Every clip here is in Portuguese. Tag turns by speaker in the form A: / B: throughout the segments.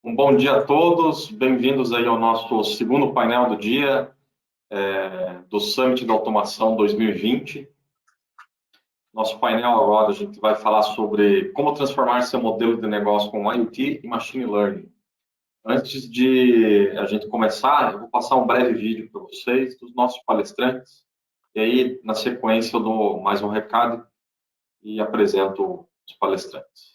A: Um bom dia a todos, bem-vindos aí ao nosso segundo painel do dia do Summit da Automação 2020. Nosso painel agora a gente vai falar sobre como transformar seu modelo de negócio com IoT e Machine Learning. Antes de a gente começar, eu vou passar um breve vídeo para vocês dos nossos palestrantes, e aí, na sequência, eu dou mais um recado e apresento os palestrantes.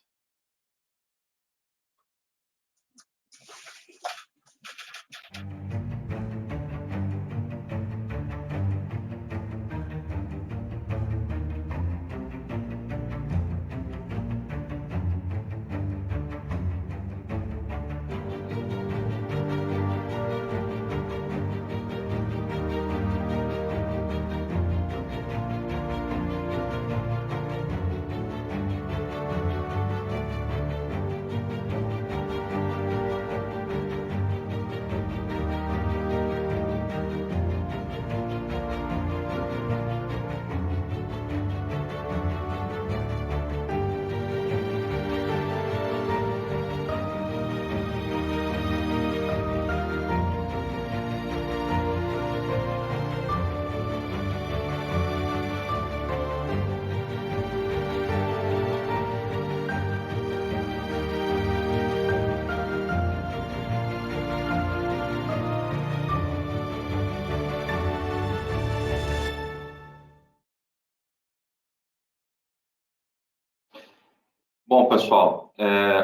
A: Bom, pessoal,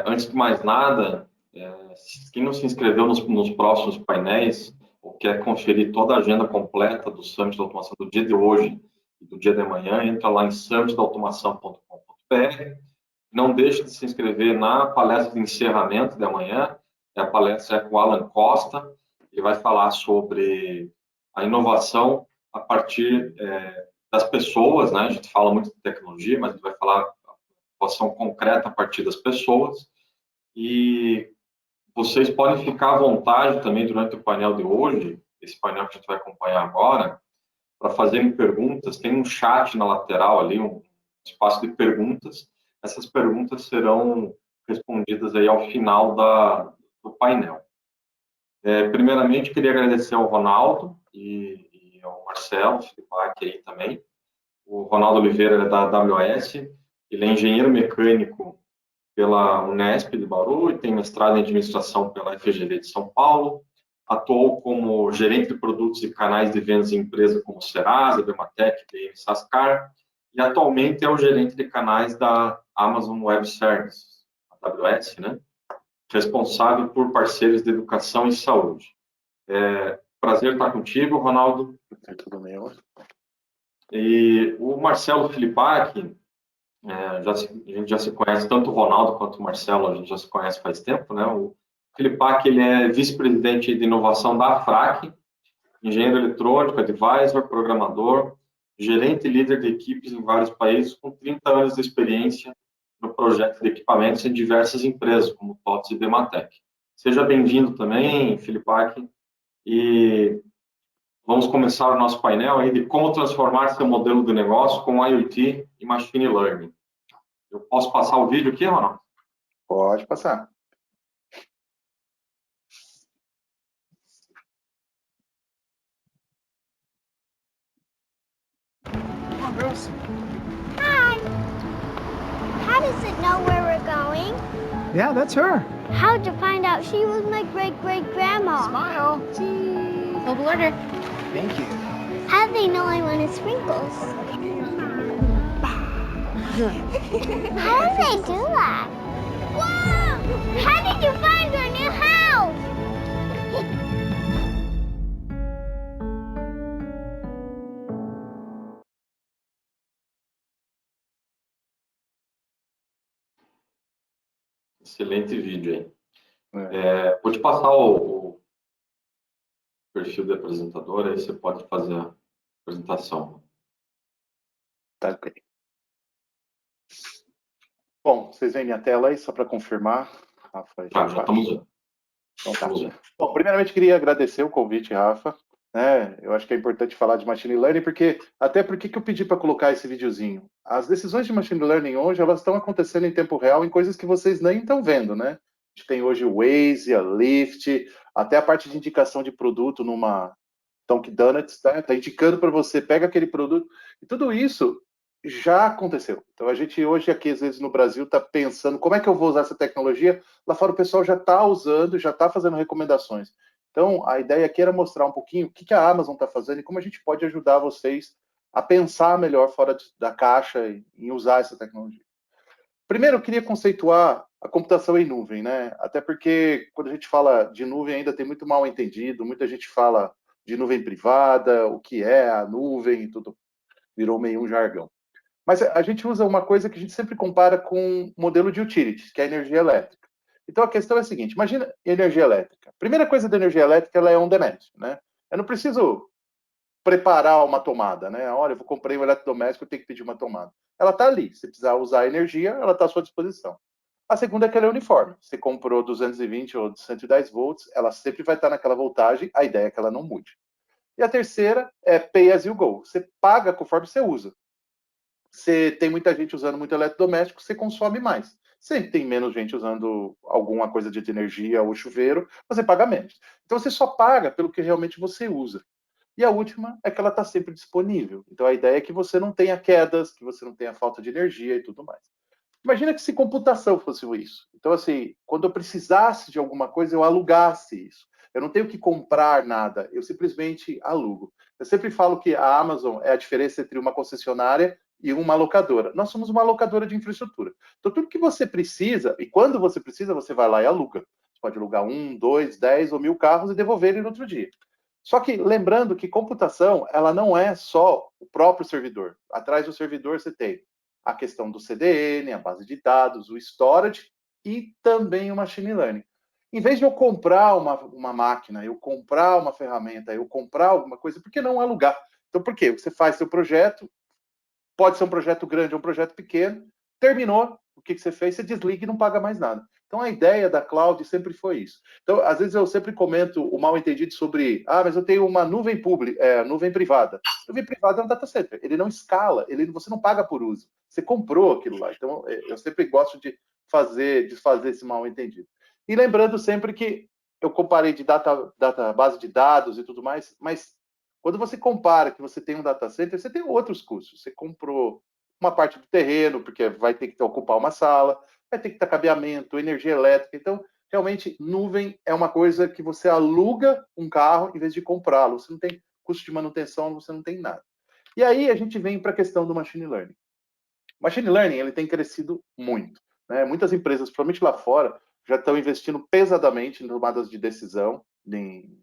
A: antes de mais nada, quem não se inscreveu nos próximos painéis ou quer conferir toda a agenda completa do Summit da Automação do dia de hoje e do dia de amanhã, entra lá em summitdaautomação.com.br. Não deixe de se inscrever na palestra de encerramento de amanhã. A palestra é com o Alan Costa. Ele vai falar sobre a inovação a partir das pessoas, né? A gente fala muito de tecnologia, mas ele vai falar inovação concreta a partir das pessoas. E vocês podem ficar à vontade também durante o painel de hoje, esse painel que a gente vai acompanhar agora, para fazerem perguntas. Tem um chat na lateral ali, um espaço de perguntas. Essas perguntas serão respondidas aí ao final do painel. Primeiramente, queria agradecer ao Ronaldo e ao Marcelo Filipac aí também. O Ronaldo Oliveira é da AWS. Ele é engenheiro mecânico pela Unesp de Bauru e tem mestrado em administração pela FGV de São Paulo. Atuou como gerente de produtos e canais de vendas em empresas como Serasa, Bematec, BM Sascar, e atualmente é o gerente de canais da Amazon Web Services, AWS, né? Responsável por parceiros de educação e saúde. Prazer estar contigo, Ronaldo.
B: Tudo meu.
A: E o Marcelo Filipac, a gente já se conhece, tanto o Ronaldo quanto o Marcelo, a gente já se conhece faz tempo, né? O Filipac, ele é vice-presidente de inovação da AFRAC, engenheiro eletrônico, advisor, programador, gerente e líder de equipes em vários países, com 30 anos de experiência no projeto de equipamentos em diversas empresas, como TOTS e Bematec. Seja bem-vindo também, Filipac, e vamos começar o nosso painel aí de como transformar seu modelo de negócio com IoT e Machine Learning. Eu posso passar o vídeo aqui, Ronaldo?
B: Pode passar.
C: Hi. How does it know where we're going?
D: Yeah, that's her.
C: How'd you find out she was my great-great-grandma?
D: Smile.
E: Cheese. Mobile order.
D: Thank you.
C: How'd they know I wanted sprinkles? How did they do that? Whoa! How did you find your new house?
A: Excelente vídeo aí. Vou te passar o perfil do apresentador, aí você pode fazer a apresentação.
B: Tá ok. Bom, vocês veem minha tela aí, só para confirmar. Rafa,
A: Já estamos vendo.
B: Então tá. Bom, primeiramente queria agradecer o convite, Rafa. Eu acho que é importante falar de Machine Learning, porque eu pedi para colocar esse videozinho? As decisões de Machine Learning hoje, elas estão acontecendo em tempo real em coisas que vocês nem estão vendo, né? gente tem hoje o Waze, a Lyft, até a parte de indicação de produto numa Dunkin' Donuts, tá? Tá indicando para você, pega aquele produto, e tudo isso já aconteceu. Então, a gente hoje aqui, às vezes, no Brasil, está pensando como é que eu vou usar essa tecnologia. Lá fora o pessoal já está usando, já está fazendo recomendações. Então, a ideia aqui era mostrar um pouquinho o que a Amazon está fazendo e como a gente pode ajudar vocês a pensar melhor fora da caixa em usar essa tecnologia. Primeiro, eu queria conceituar a computação em nuvem, né? Até porque quando a gente fala de nuvem ainda tem muito mal entendido, muita gente fala de nuvem privada, o que é a nuvem e tudo virou meio um jargão. Mas a gente usa uma coisa que a gente sempre compara com o modelo de utilities, que é a energia elétrica. Então a questão é a seguinte, imagina energia elétrica. Primeira coisa da energia elétrica, ela é on demand, né? Eu não preciso preparar uma tomada, né? Olha, eu comprei um eletrodoméstico, eu tenho que pedir uma tomada. Ela está ali. Se precisar usar a energia, ela está à sua disposição. A segunda é que ela é uniforme. Você comprou 220 ou 110 volts, ela sempre vai estar naquela voltagem, a ideia é que ela não mude. E a terceira é pay as you go. Você paga conforme você usa. Você tem muita gente usando muito eletrodoméstico, você consome mais. Sempre tem menos gente usando alguma coisa de energia ou chuveiro, você paga menos. Então você só paga pelo que realmente você usa. E a última é que ela está sempre disponível. Então a ideia é que você não tenha quedas, que você não tenha falta de energia e tudo mais. Imagina que se computação fosse isso. Então, assim, quando eu precisasse de alguma coisa, eu alugasse isso. Eu não tenho que comprar nada, eu simplesmente alugo. Eu sempre falo que a Amazon é a diferença entre uma concessionária e uma locadora. Nós somos uma locadora de infraestrutura. Então, tudo que você precisa, e quando você precisa, você vai lá e aluga. Você pode alugar 1, 2, 10 ou 1000 carros e devolver ele no outro dia. Só que lembrando que computação, ela não é só o próprio servidor. Atrás do servidor você tem a questão do CDN, a base de dados, o storage e também o machine learning. Em vez de eu comprar uma máquina, eu comprar uma ferramenta, eu comprar alguma coisa, por que não alugar? Então, por quê? Você faz seu projeto, pode ser um projeto grande ou um projeto pequeno, terminou, o que você fez? Você desliga e não paga mais nada. Então, a ideia da cloud sempre foi isso. Então, às vezes eu sempre comento o mal entendido sobre, mas eu tenho uma nuvem pública, nuvem privada. Nuvem privada é um data center, ele não escala, você não paga por uso. Você comprou aquilo lá. Então, eu sempre gosto de desfazer esse mal entendido. E lembrando sempre que eu comparei de base de dados e tudo mais, mas quando você compara que você tem um data center, você tem outros custos. Você comprou uma parte do terreno, porque vai ter que ocupar uma sala, vai ter que ter cabeamento, energia elétrica. Então, realmente, nuvem é uma coisa que você aluga um carro em vez de comprá-lo. Você não tem custo de manutenção, você não tem nada. E aí a gente vem para a questão do machine learning. O machine learning ele tem crescido muito, né? Muitas empresas, principalmente lá fora, já estão investindo pesadamente em tomadas de decisão em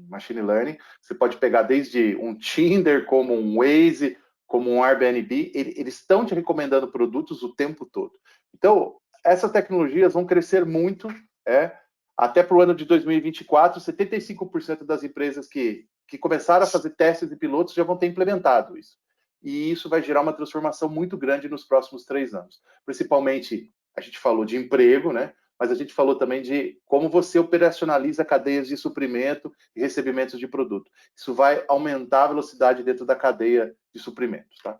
B: machine learning. Você pode pegar desde um Tinder, como um Waze, como um Airbnb, eles estão te recomendando produtos o tempo todo. Então, essas tecnologias vão crescer muito, até para o ano de 2024, 75% das empresas que começaram a fazer testes e pilotos já vão ter implementado isso. E isso vai gerar uma transformação muito grande nos próximos 3 anos. Principalmente, a gente falou de emprego, né? Mas a gente falou também de como você operacionaliza cadeias de suprimento e recebimentos de produto. Isso vai aumentar a velocidade dentro da cadeia de suprimentos, tá?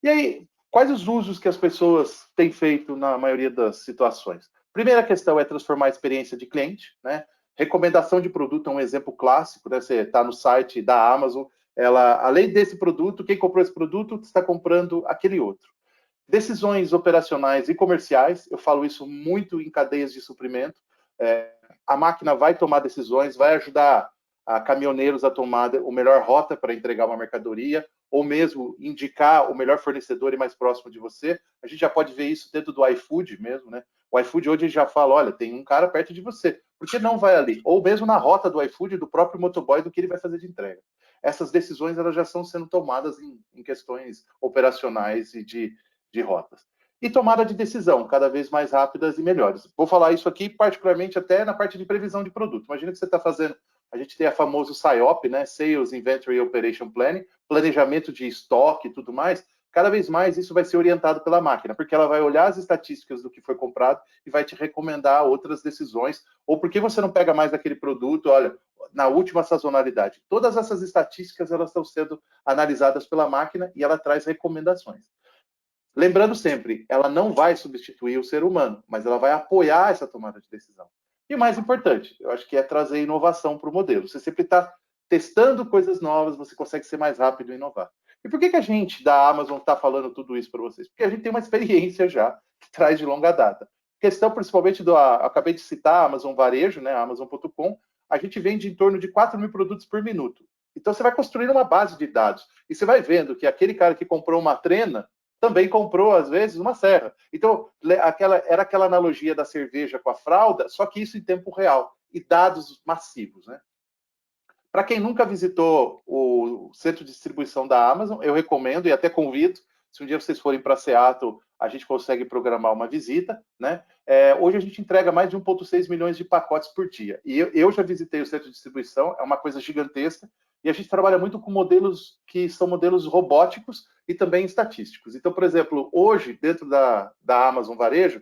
B: E aí, quais os usos que as pessoas têm feito na maioria das situações? Primeira questão é transformar a experiência de cliente, né? Recomendação de produto é um exemplo clássico, né? Você está no site da Amazon, além desse produto, quem comprou esse produto está comprando aquele outro. Decisões operacionais e comerciais, eu falo isso muito em cadeias de suprimento. A máquina vai tomar decisões, vai ajudar a caminhoneiros a tomar a melhor rota para entregar uma mercadoria, ou mesmo indicar o melhor fornecedor e mais próximo de você. A gente já pode ver isso dentro do iFood mesmo, né? O iFood hoje já fala, olha, tem um cara perto de você, por que não vai ali? Ou mesmo na rota do iFood, do próprio motoboy, do que ele vai fazer de entrega. Essas decisões elas já estão sendo tomadas em questões operacionais e de rotas. E tomada de decisão, cada vez mais rápidas e melhores. Vou falar isso aqui particularmente até na parte de previsão de produto. Imagina que você está fazendo, a gente tem a famoso SIOP, né? Sales, Inventory Operation Planning, planejamento de estoque e tudo mais. Cada vez mais isso vai ser orientado pela máquina, porque ela vai olhar as estatísticas do que foi comprado e vai te recomendar outras decisões, ou por que você não pega mais aquele produto, olha, na última sazonalidade. Todas essas estatísticas elas estão sendo analisadas pela máquina e ela traz recomendações. Lembrando sempre, ela não vai substituir o ser humano, mas ela vai apoiar essa tomada de decisão. E o mais importante, eu acho que é trazer inovação para o modelo. Você sempre está testando coisas novas, você consegue ser mais rápido e inovar. E por que a gente da Amazon está falando tudo isso para vocês? Porque a gente tem uma experiência já que traz de longa data. Questão principalmente acabei de citar a Amazon Varejo, né, Amazon.com, a gente vende em torno de 4 mil produtos por minuto. Então você vai construindo uma base de dados e você vai vendo que aquele cara que comprou uma trena também comprou, às vezes, uma serra. Então, era aquela analogia da cerveja com a fralda, só que isso em tempo real e dados massivos, né? Para quem nunca visitou o centro de distribuição da Amazon, eu recomendo e até convido, se um dia vocês forem para Seattle, a gente consegue programar uma visita, né? Hoje a gente entrega mais de 1,6 milhões de pacotes por dia. E eu já visitei o centro de distribuição, é uma coisa gigantesca, e a gente trabalha muito com modelos que são modelos robóticos e também estatísticos. Então, por exemplo, hoje, dentro da Amazon Varejo,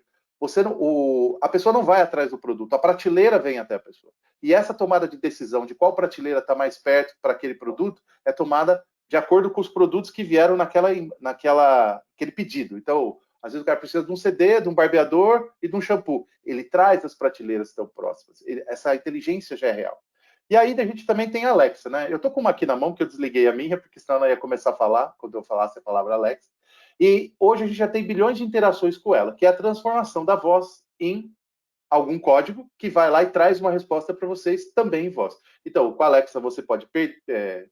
B: a pessoa não vai atrás do produto, a prateleira vem até a pessoa. E essa tomada de decisão de qual prateleira está mais perto para aquele produto é tomada de acordo com os produtos que vieram naquele pedido. Então, às vezes o cara precisa de um CD, de um barbeador e de um shampoo. Ele traz as prateleiras tão próximas. Essa inteligência já é real. E aí a gente também tem a Alexa, né? Eu tô com uma aqui na mão, que eu desliguei a minha, porque senão ela ia começar a falar, quando eu falasse a palavra Alexa. E hoje a gente já tem bilhões de interações com ela, que é a transformação da voz em algum código que vai lá e traz uma resposta para vocês também em voz. Então, com a Alexa você pode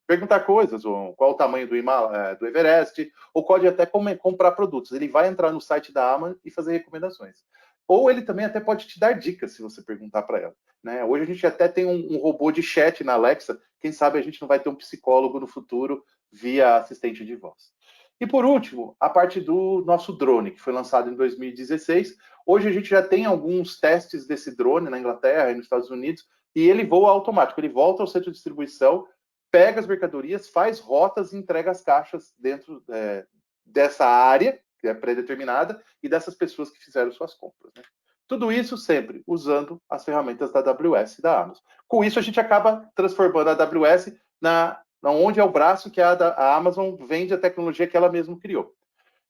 B: perguntar coisas, ou qual o tamanho do Everest, ou pode até comprar produtos. Ele vai entrar no site da Amazon e fazer recomendações. Ou ele também até pode te dar dicas se você perguntar para ela. Né? Hoje a gente até tem um robô de chat na Alexa. Quem sabe a gente não vai ter um psicólogo no futuro via assistente de voz. E por último, a parte do nosso drone, que foi lançado em 2016. Hoje a gente já tem alguns testes desse drone na Inglaterra e nos Estados Unidos, e ele voa automático. Ele volta ao centro de distribuição, pega as mercadorias, faz rotas e entrega as caixas dentro dessa área, que é pré-determinada, e dessas pessoas que fizeram suas compras. Né? Tudo isso sempre usando as ferramentas da AWS da Amazon. Com isso, a gente acaba transformando a AWS onde é o braço que a Amazon vende a tecnologia que ela mesma criou.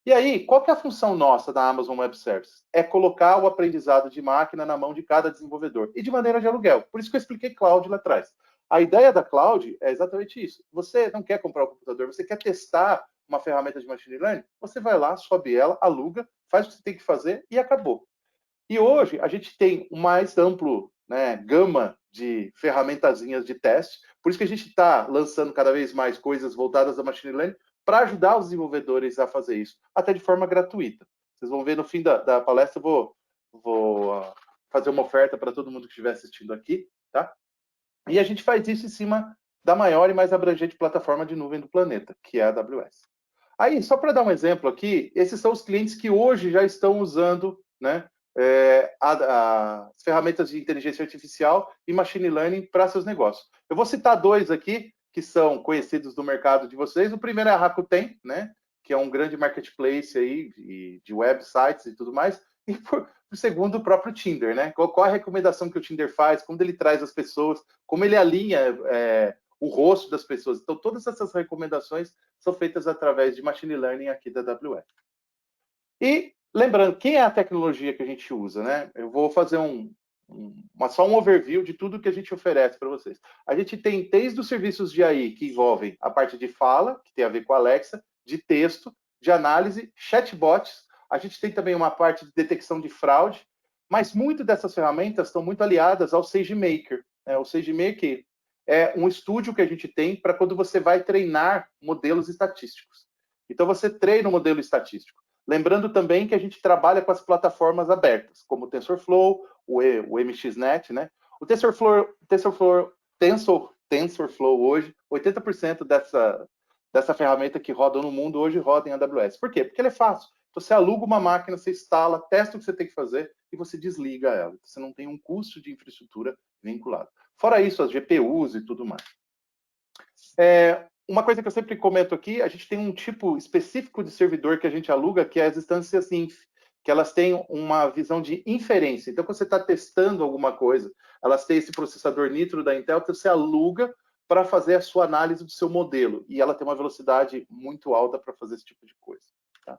B: E aí, qual que é a função nossa da Amazon Web Services? É colocar o aprendizado de máquina na mão de cada desenvolvedor, e de maneira de aluguel. Por isso que eu expliquei cloud lá atrás. A ideia da cloud é exatamente isso. Você não quer comprar um computador, você quer testar uma ferramenta de machine learning, você vai lá, sobe ela, aluga, faz o que você tem que fazer e acabou. E hoje a gente tem um mais amplo gama de ferramentazinhas de teste, por isso que a gente está lançando cada vez mais coisas voltadas a machine learning para ajudar os desenvolvedores a fazer isso, até de forma gratuita. Vocês vão ver no fim da palestra, eu vou fazer uma oferta para todo mundo que estiver assistindo aqui, tá? E a gente faz isso em cima da maior e mais abrangente plataforma de nuvem do planeta, que é a AWS. Aí, só para dar um exemplo aqui, esses são os clientes que hoje já estão usando as ferramentas de inteligência artificial e machine learning para seus negócios. Eu vou citar dois aqui, que são conhecidos do mercado de vocês. O primeiro é a Rakuten, né, que é um grande marketplace aí de websites e tudo mais. E por segundo, o próprio Tinder, né? Qual a recomendação que o Tinder faz, como ele traz as pessoas, como ele alinha o rosto das pessoas. Então, todas essas recomendações são feitas através de machine learning aqui da AWS. E lembrando, quem é a tecnologia que a gente usa, né? Eu vou fazer só um overview de tudo que a gente oferece para vocês. A gente tem desde os serviços de AI, que envolvem a parte de fala, que tem a ver com a Alexa, de texto, de análise, chatbots. A gente tem também uma parte de detecção de fraude, mas muitas dessas ferramentas estão muito aliadas ao SageMaker. O SageMaker é um estúdio que a gente tem para quando você vai treinar modelos estatísticos. Então, você treina um modelo estatístico. Lembrando também que a gente trabalha com as plataformas abertas, como o TensorFlow, o MXNet, né? O TensorFlow hoje, 80% dessa ferramenta que roda no mundo hoje roda em AWS. Por quê? Porque ele é fácil. Você aluga uma máquina, você instala, testa o que você tem que fazer e você desliga ela. Você não tem um custo de infraestrutura vinculado. Fora isso, as GPUs e tudo mais. Uma coisa que eu sempre comento aqui, a gente tem um tipo específico de servidor que a gente aluga, que é as instâncias Inf, que elas têm uma visão de inferência. Então, quando você está testando alguma coisa, elas têm esse processador Nitro da Intel, que você aluga para fazer a sua análise do seu modelo. E ela tem uma velocidade muito alta para fazer esse tipo de coisa. Tá?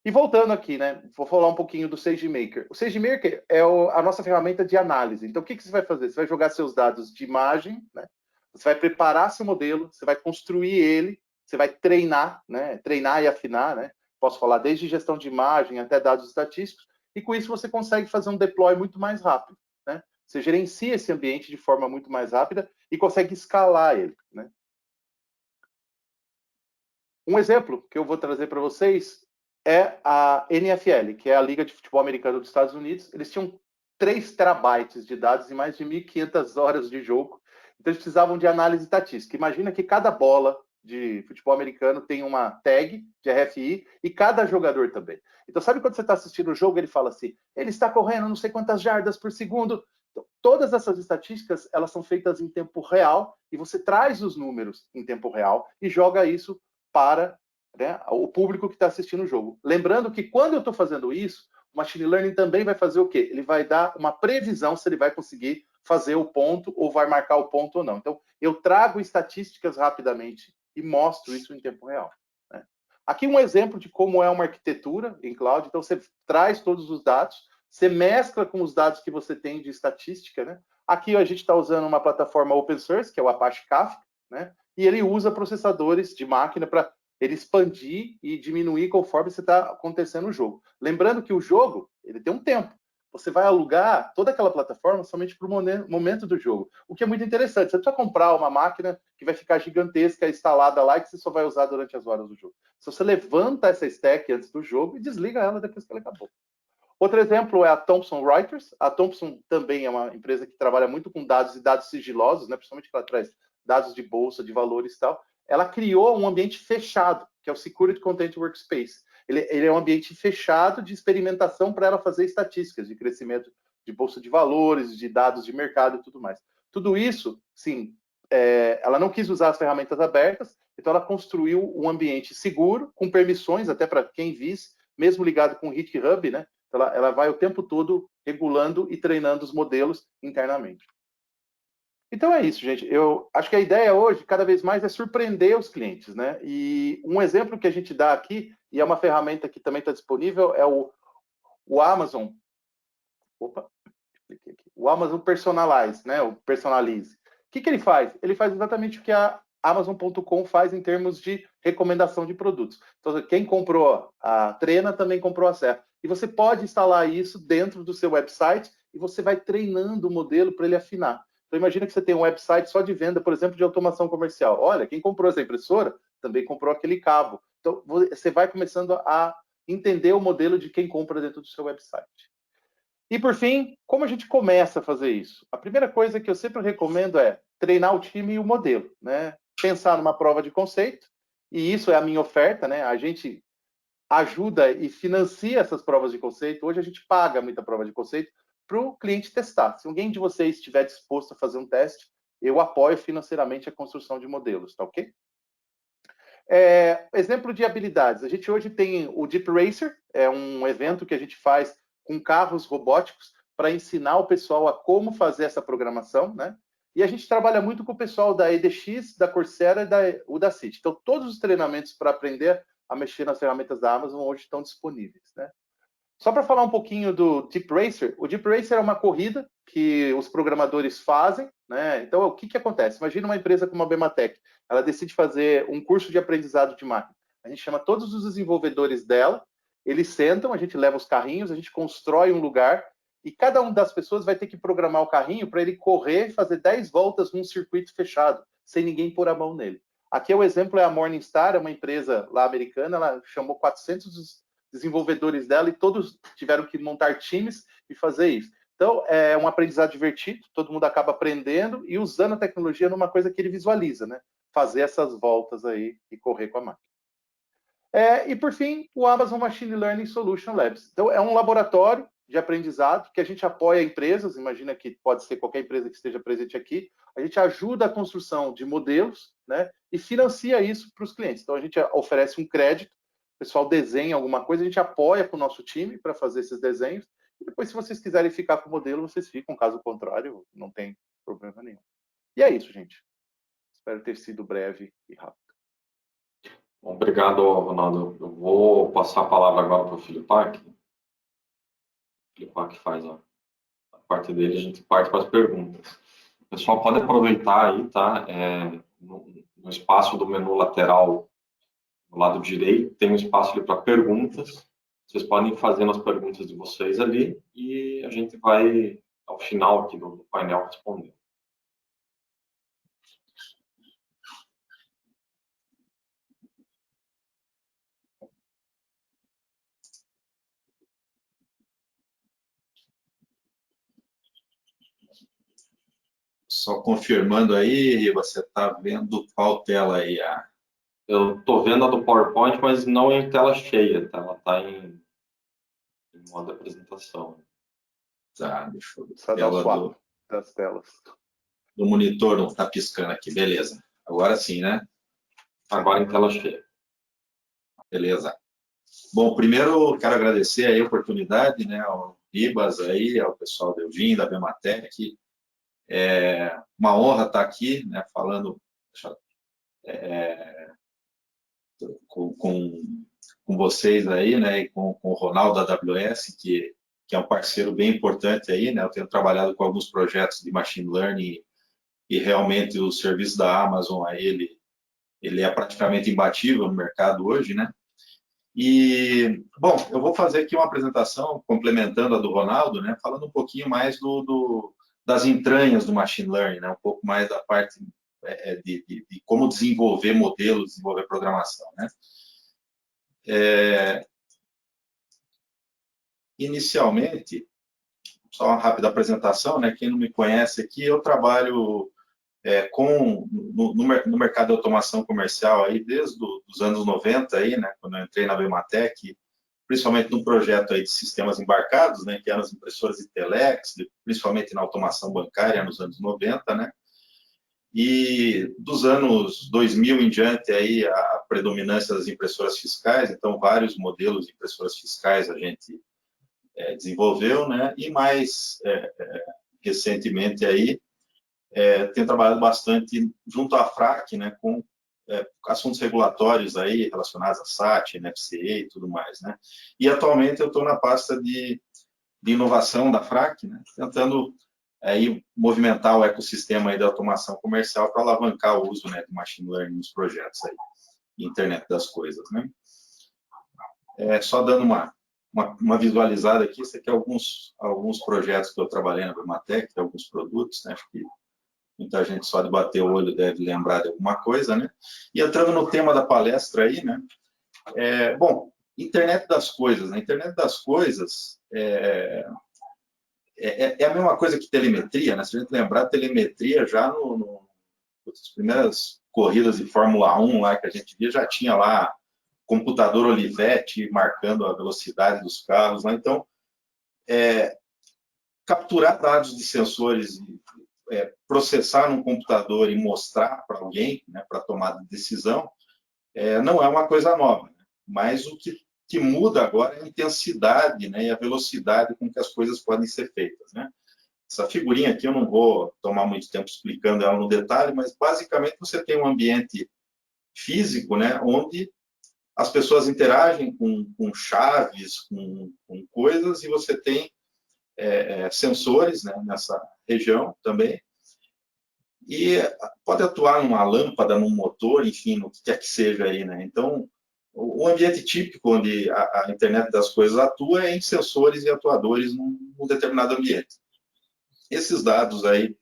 B: E voltando aqui, né? Vou falar um pouquinho do SageMaker. O SageMaker é a nossa ferramenta de análise. Então, o que você vai fazer? Você vai jogar seus dados de imagem, né? Você vai preparar seu modelo, você vai construir ele, você vai treinar, né? Treinar e afinar, né? Posso falar desde gestão de imagem até dados estatísticos, e com isso você consegue fazer um deploy muito mais rápido, né? Você gerencia esse ambiente de forma muito mais rápida e consegue escalar ele, né? Um exemplo que eu vou trazer para vocês é a NFL, que é a Liga de Futebol Americano dos Estados Unidos. Eles tinham 3 terabytes de dados e mais de 1.500 horas de jogo. Então, eles precisavam de análise estatística. Imagina que cada bola de futebol americano tem uma tag de RFI e cada jogador também. Então, sabe quando você está assistindo o jogo, ele fala assim, ele está correndo não sei quantas jardas por segundo. Então, todas essas estatísticas, elas são feitas em tempo real e você traz os números em tempo real e joga isso para, né, o público que está assistindo o jogo. Lembrando que quando eu estou fazendo isso, o Machine Learning também vai fazer o quê? Ele vai dar uma previsão se ele vai conseguir fazer o ponto ou vai marcar o ponto ou não. Então, eu trago estatísticas rapidamente e mostro isso em tempo real, né? Aqui um exemplo de como é uma arquitetura em cloud. Então, você traz todos os dados, você mescla com os dados que você tem de estatística, né? Aqui a gente está usando uma plataforma open source, que é o Apache Kafka, né? E ele usa processadores de máquina para ele expandir e diminuir conforme você está acontecendo o jogo. Lembrando que o jogo, ele tem um tempo. Você vai alugar toda aquela plataforma somente para o momento do jogo, o que é muito interessante. Você precisa comprar uma máquina que vai ficar gigantesca, instalada lá, e que você só vai usar durante as horas do jogo. Se você levanta essa stack antes do jogo e desliga ela depois que ela acabou. Outro exemplo é a Thomson Reuters. A Thomson também é uma empresa que trabalha muito com dados e dados sigilosos, né? Principalmente que ela traz dados de bolsa, de valores e tal. Ela criou um ambiente fechado, que é o Security Content Workspace. Ele é um ambiente fechado de experimentação para ela fazer estatísticas de crescimento de bolsa de valores, de dados de mercado e tudo mais. Tudo isso, sim, ela não quis usar as ferramentas abertas, então ela construiu um ambiente seguro, com permissões, até para quem visse, mesmo ligado com o GitHub, né? Ela vai o tempo todo regulando e treinando os modelos internamente. Então é isso, gente. Eu acho que a ideia hoje, cada vez mais, é surpreender os clientes, né? E um exemplo que a gente dá aqui, e é uma ferramenta que também está disponível, é o Amazon. Opa, cliquei aqui. O Amazon Personalize, né? O Personalize. O que ele faz? Ele faz exatamente o que a Amazon.com faz em termos de recomendação de produtos. Então, quem comprou a Trena também comprou a Serra. E você pode instalar isso dentro do seu website e você vai treinando o modelo para ele afinar. Então, imagina que você tem um website só de venda, por exemplo, de automação comercial. Olha, quem comprou essa impressora também comprou aquele cabo. Então, você vai começando a entender o modelo de quem compra dentro do seu website. E, por fim, como a gente começa a fazer isso? A primeira coisa que eu sempre recomendo é treinar o time e o modelo, né? Pensar numa prova de conceito, e isso é a minha oferta, né? A gente ajuda e financia essas provas de conceito. Hoje a gente paga muita prova de conceito para o cliente testar. Se alguém de vocês estiver disposto a fazer um teste, eu apoio financeiramente a construção de modelos, tá ok? Exemplo de habilidades. A gente hoje tem o Deep Racer, é um evento que a gente faz com carros robóticos para ensinar o pessoal a como fazer essa programação, né? E a gente trabalha muito com o pessoal da EDX, da Coursera e da Udacity. Então, todos os treinamentos para aprender a mexer nas ferramentas da Amazon hoje estão disponíveis, né? Só para falar um pouquinho do Deep Racer, o Deep Racer é uma corrida que os programadores fazem, né? Então, o que acontece? Imagina uma empresa como a Bematec, ela decide fazer um curso de aprendizado de máquina. A gente chama todos os desenvolvedores dela, eles sentam, a gente leva os carrinhos, a gente constrói um lugar e cada uma das pessoas vai ter que programar o carrinho para ele correr e fazer 10 voltas num circuito fechado, sem ninguém pôr a mão nele. Aqui o exemplo é a Morningstar, é uma empresa lá americana, ela chamou 400 desenvolvedores dela e todos tiveram que montar times e fazer isso. Então, é um aprendizado divertido, todo mundo acaba aprendendo e usando a tecnologia numa coisa que ele visualiza, né? Fazer essas voltas aí e correr com a máquina. E, por fim, o Amazon Machine Learning Solution Labs. Então, é um laboratório de aprendizado que a gente apoia empresas, imagina que pode ser qualquer empresa que esteja presente aqui, a gente ajuda a construção de modelos, né, e financia isso para os clientes. Então, a gente oferece um crédito, o pessoal desenha alguma coisa, a gente apoia com o nosso time para fazer esses desenhos, e depois, se vocês quiserem ficar com o modelo, vocês ficam, caso contrário, não tem problema nenhum. E é isso, gente. Espero ter sido breve e rápido.
A: Obrigado, Ronaldo. Eu vou passar a palavra agora para o Filipac. O Filipac faz a parte dele, a gente parte para as perguntas. O pessoal pode aproveitar aí, tá? No espaço do menu lateral, do lado direito, tem um espaço ali para perguntas. Vocês podem ir fazendo as perguntas de vocês ali e a gente vai, ao final aqui do painel, responder.
F: Só confirmando aí, você está vendo qual tela aí?
A: Eu estou vendo a do PowerPoint, mas não em tela cheia, tá? Ela está em modo de apresentação.
F: Tá, deixa eu ver.
B: Só dar o swap das telas.
F: Do monitor não está piscando aqui, beleza. Agora sim, né?
A: Agora em tela cheia.
F: Beleza. Bom, primeiro quero agradecer aí a oportunidade, né, ao Ribas aí, ao pessoal da Eugin, da Bematec. É uma honra estar aqui, né, falando com vocês aí, né, e com o Ronaldo da AWS, que é um parceiro bem importante aí, né. Eu tenho trabalhado com alguns projetos de machine learning e realmente o serviço da Amazon aí, ele é praticamente imbatível no mercado hoje, né. E, bom, eu vou fazer aqui uma apresentação complementando a do Ronaldo, né, falando um pouquinho mais das entranhas do machine learning, né, um pouco mais da parte de como desenvolver modelos, desenvolver programação, né. Inicialmente, só uma rápida apresentação, né, quem não me conhece aqui, eu trabalho no mercado de automação comercial aí desde os anos 90 aí, né, quando eu entrei na Bematec, principalmente no projeto aí de sistemas embarcados, né, que eram as impressoras de telex, principalmente na automação bancária nos anos 90, né, e dos anos 2000 em diante aí a predominância das impressoras fiscais, então vários modelos de impressoras fiscais a gente desenvolveu, né, e mais recentemente aí tenho trabalhado bastante junto à FRAC, né, com assuntos regulatórios aí relacionados à SAT, NFCE e tudo mais, né. E atualmente eu estou na pasta de inovação da FRAC, né, tentando aí movimentar o ecossistema aí da automação comercial para alavancar o uso, né, de machine learning nos projetos aí, internet das coisas, né. Só dando uma visualizada aqui, esse aqui é alguns projetos que eu trabalhei na Bematec, alguns produtos, né, acho que muita gente só de bater o olho deve lembrar de alguma coisa, né? E entrando no tema da palestra aí, né? Bom, internet das coisas, né? Internet das coisas é a mesma coisa que telemetria, né? Se a gente lembrar, telemetria já nas primeiras corridas de Fórmula 1 lá que a gente via, já tinha lá computador Olivetti marcando a velocidade dos carros lá. Então, capturar dados de sensores, processar num computador e mostrar para alguém, né, para tomada de decisão, não é uma coisa nova, né? Mas o que muda agora é a intensidade, né, e a velocidade com que as coisas podem ser feitas, né? Essa figurinha aqui eu não vou tomar muito tempo explicando ela no detalhe, mas basicamente você tem um ambiente físico, né, onde as pessoas interagem com chaves, com coisas, e você tem sensores, né, nessa região também, e pode atuar numa lâmpada, num motor, enfim, no que quer que seja aí, né? Então, o ambiente típico onde a internet das coisas atua é em sensores e atuadores num determinado ambiente. Esses dados aí,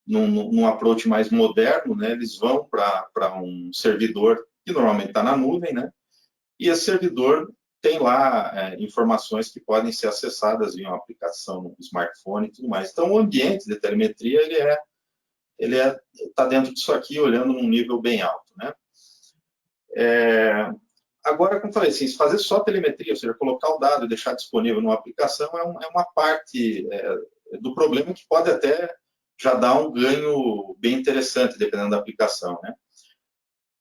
F: num approach mais moderno, né, eles vão para um servidor que normalmente está na nuvem, né? E esse servidor tem lá informações que podem ser acessadas via uma aplicação no smartphone e tudo mais. Então, o ambiente de telemetria, ele está dentro disso aqui, olhando num nível bem alto, né? Agora, como eu falei, assim, fazer só telemetria, ou seja, colocar o dado e deixar disponível numa aplicação é uma parte do problema que pode até já dar um ganho bem interessante, dependendo da aplicação, né?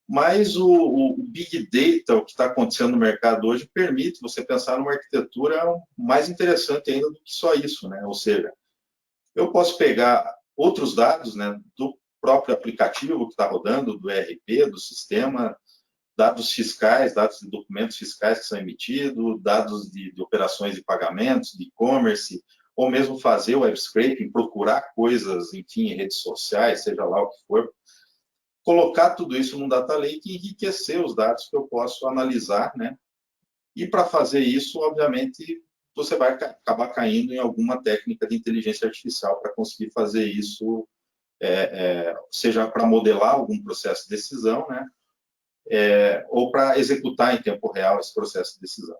F: Mas o Big Data, o que está acontecendo no mercado hoje, permite você pensar numa arquitetura mais interessante ainda do que só isso, né? Ou seja, eu posso pegar outros dados, né, próprio aplicativo que está rodando, do ERP, do sistema, dados fiscais, dados de documentos fiscais que são emitidos, dados de operações de pagamentos, de e-commerce, ou mesmo fazer web scraping, procurar coisas, enfim, em redes sociais, seja lá o que for, colocar tudo isso num data lake e enriquecer os dados que eu posso analisar, né? E para fazer isso, obviamente, você vai acabar caindo em alguma técnica de inteligência artificial para conseguir fazer isso, seja para modelar algum processo de decisão, né? Ou para executar em tempo real esse processo de decisão.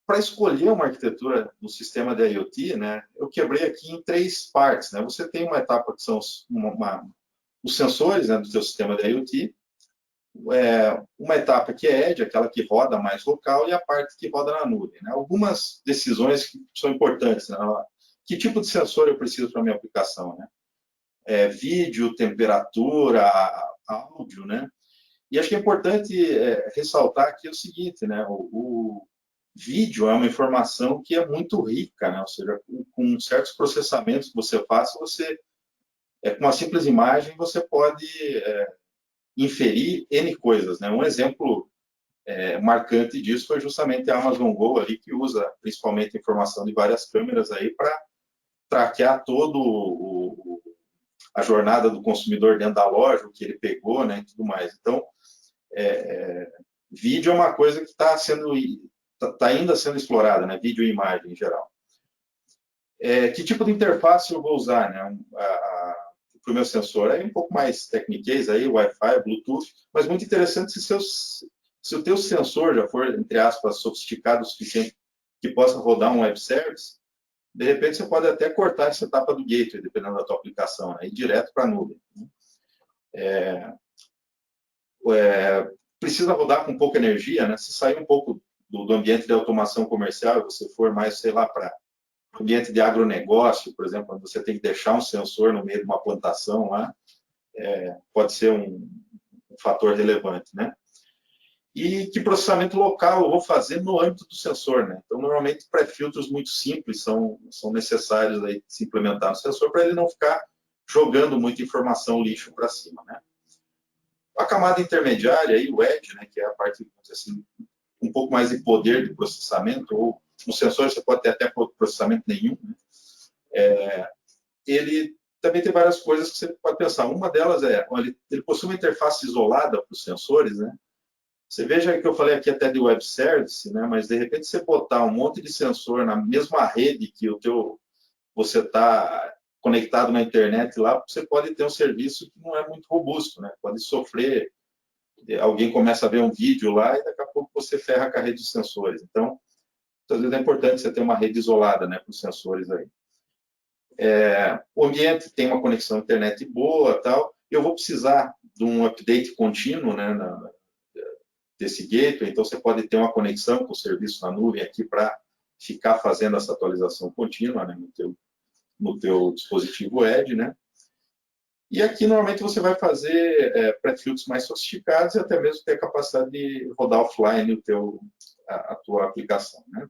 F: Para escolher uma arquitetura no sistema de IoT, né, eu quebrei aqui em 3 partes. Né? Você tem uma etapa que são os sensores, né, do seu sistema de IoT, uma etapa que é Edge, aquela que roda mais local, e a parte que roda na nuvem. Né? Algumas decisões que são importantes. Né? Que tipo de sensor eu preciso para a minha aplicação? Né? Vídeo, temperatura, áudio, né? E acho que é importante ressaltar aqui o seguinte, né? O vídeo é uma informação que é muito rica, né? Ou seja, com certos processamentos que você faça, com uma simples imagem, você pode inferir N coisas, né? Um exemplo marcante disso foi justamente a Amazon Go, ali, que usa principalmente informação de várias câmeras aí para traquear a jornada do consumidor dentro da loja, o que ele pegou, né, e tudo mais. Então, vídeo é uma coisa que está ainda sendo explorada, né, vídeo e imagem em geral. Que tipo de interface eu vou usar, né, para o meu sensor? É um pouco mais tecniquez aí, Wi-Fi, Bluetooth, mas muito interessante se o teu sensor já for, entre aspas, sofisticado o suficiente que possa rodar um web service, de repente, você pode até cortar essa etapa do gateway, dependendo da tua aplicação, né, e ir direto para a nuvem. Precisa rodar com pouca energia, né? Se sair um pouco do ambiente de automação comercial, você for mais, sei lá, para o ambiente de agronegócio, por exemplo, onde você tem que deixar um sensor no meio de uma plantação lá, pode ser um fator relevante, né? E que processamento local eu vou fazer no âmbito do sensor, né? Então, normalmente, pré-filtros muito simples são necessários aí de se implementar no sensor para ele não ficar jogando muita informação lixo para cima, né? A camada intermediária, aí, o Edge, né, que é a parte, assim, um pouco mais de poder de processamento, ou no sensor você pode ter até processamento nenhum, né? Ele também tem várias coisas que você pode pensar. Uma delas ele possui uma interface isolada para os sensores, né? Você veja que eu falei aqui até de web service, né? Mas de repente você botar um monte de sensor na mesma rede que você está conectado na internet lá, você pode ter um serviço que não é muito robusto, né? Pode sofrer, alguém começa a ver um vídeo lá e daqui a pouco você ferra com a rede de sensores. Então, às vezes é importante você ter uma rede isolada, né, para os sensores aí. O ambiente tem uma conexão à internet boa, tal. Eu vou precisar de um update contínuo, né, desse gateway, então você pode ter uma conexão com o serviço na nuvem aqui para ficar fazendo essa atualização contínua, né, no teu dispositivo Edge, né? E aqui, normalmente, você vai fazer pré-filtros mais sofisticados e até mesmo ter a capacidade de rodar offline a tua aplicação, né?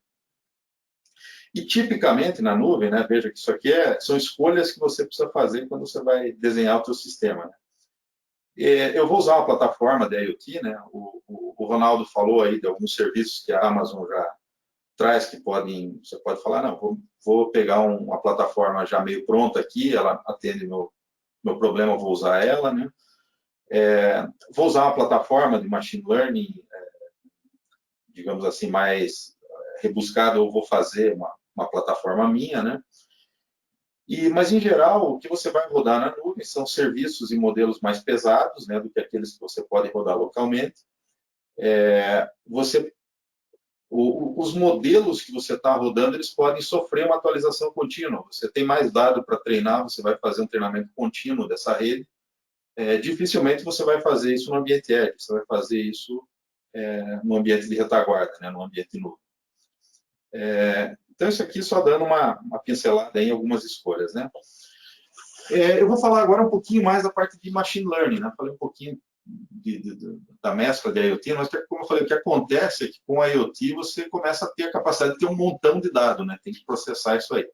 F: E, tipicamente, na nuvem, né, veja que isso aqui são escolhas que você precisa fazer quando você vai desenhar o teu sistema, né? Eu vou usar uma plataforma de IoT, né? O Ronaldo falou aí de alguns serviços que a Amazon já traz que você pode falar, não, vou pegar uma plataforma já meio pronta aqui, ela atende meu problema, vou usar ela, né? Vou usar uma plataforma de machine learning, digamos assim, mais rebuscada, ou vou fazer uma plataforma minha, né? Mas, em geral, o que você vai rodar na nuvem são serviços e modelos mais pesados, né, do que aqueles que você pode rodar localmente. Os modelos que você está rodando, eles podem sofrer uma atualização contínua. Você tem mais dado para treinar, você vai fazer um treinamento contínuo dessa rede. Dificilmente você vai fazer isso no ambiente Edge, você vai fazer isso no ambiente de retaguarda, né, no ambiente nuvem. Então, isso aqui só dando uma pincelada em algumas escolhas, né? Eu vou falar agora um pouquinho mais da parte de machine learning, né? Falei um pouquinho da mescla de IoT, mas, como eu falei, o que acontece é que com a IoT você começa a ter a capacidade de ter um montão de dados, né? Tem que processar isso aí.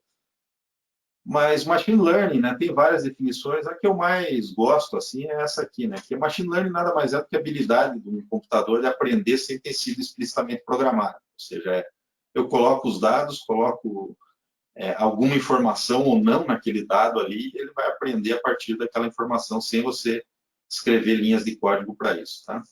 F: Mas machine learning, né, tem várias definições. A que eu mais gosto assim é essa aqui, né, que machine learning nada mais é do que a habilidade do computador de aprender sem ter sido explicitamente programado. Ou seja, eu coloco os dados, coloco alguma informação ou não naquele dado ali, ele vai aprender a partir daquela informação sem você escrever linhas de código para isso, tá?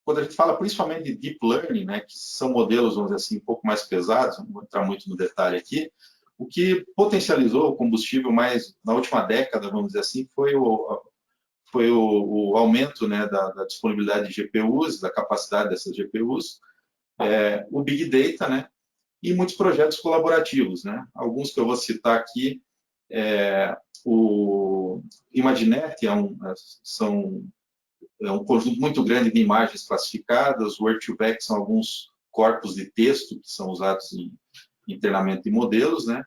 F: Quando a gente fala principalmente de deep learning, né, que são modelos, vamos dizer assim, um pouco mais pesados, não vou entrar muito no detalhe aqui, o que potencializou o combustível mais na última década, vamos dizer assim, foi o aumento, né, da disponibilidade de GPUs, da capacidade dessas GPUs, o Big Data, né, e muitos projetos colaborativos, né? Alguns que eu vou citar aqui, o ImageNet é um conjunto muito grande de imagens classificadas, o Word2Vec são alguns corpos de texto que são usados em treinamento de modelos, né?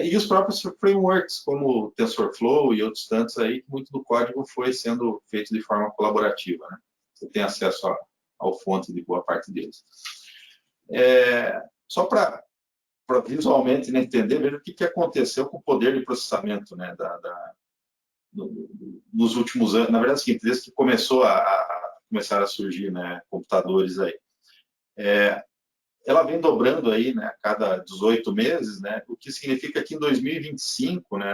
F: E os próprios frameworks, como o TensorFlow e outros tantos aí, que muito do código foi sendo feito de forma colaborativa, né? Você tem acesso ao fonte de boa parte deles. Só para visualmente, né, entender, veja o que aconteceu com o poder de processamento, né, nos últimos anos. Na verdade, assim, desde que começaram a surgir, né, computadores aí. Ela vem dobrando aí, né, a cada 18 meses, né, o que significa que em 2025, né,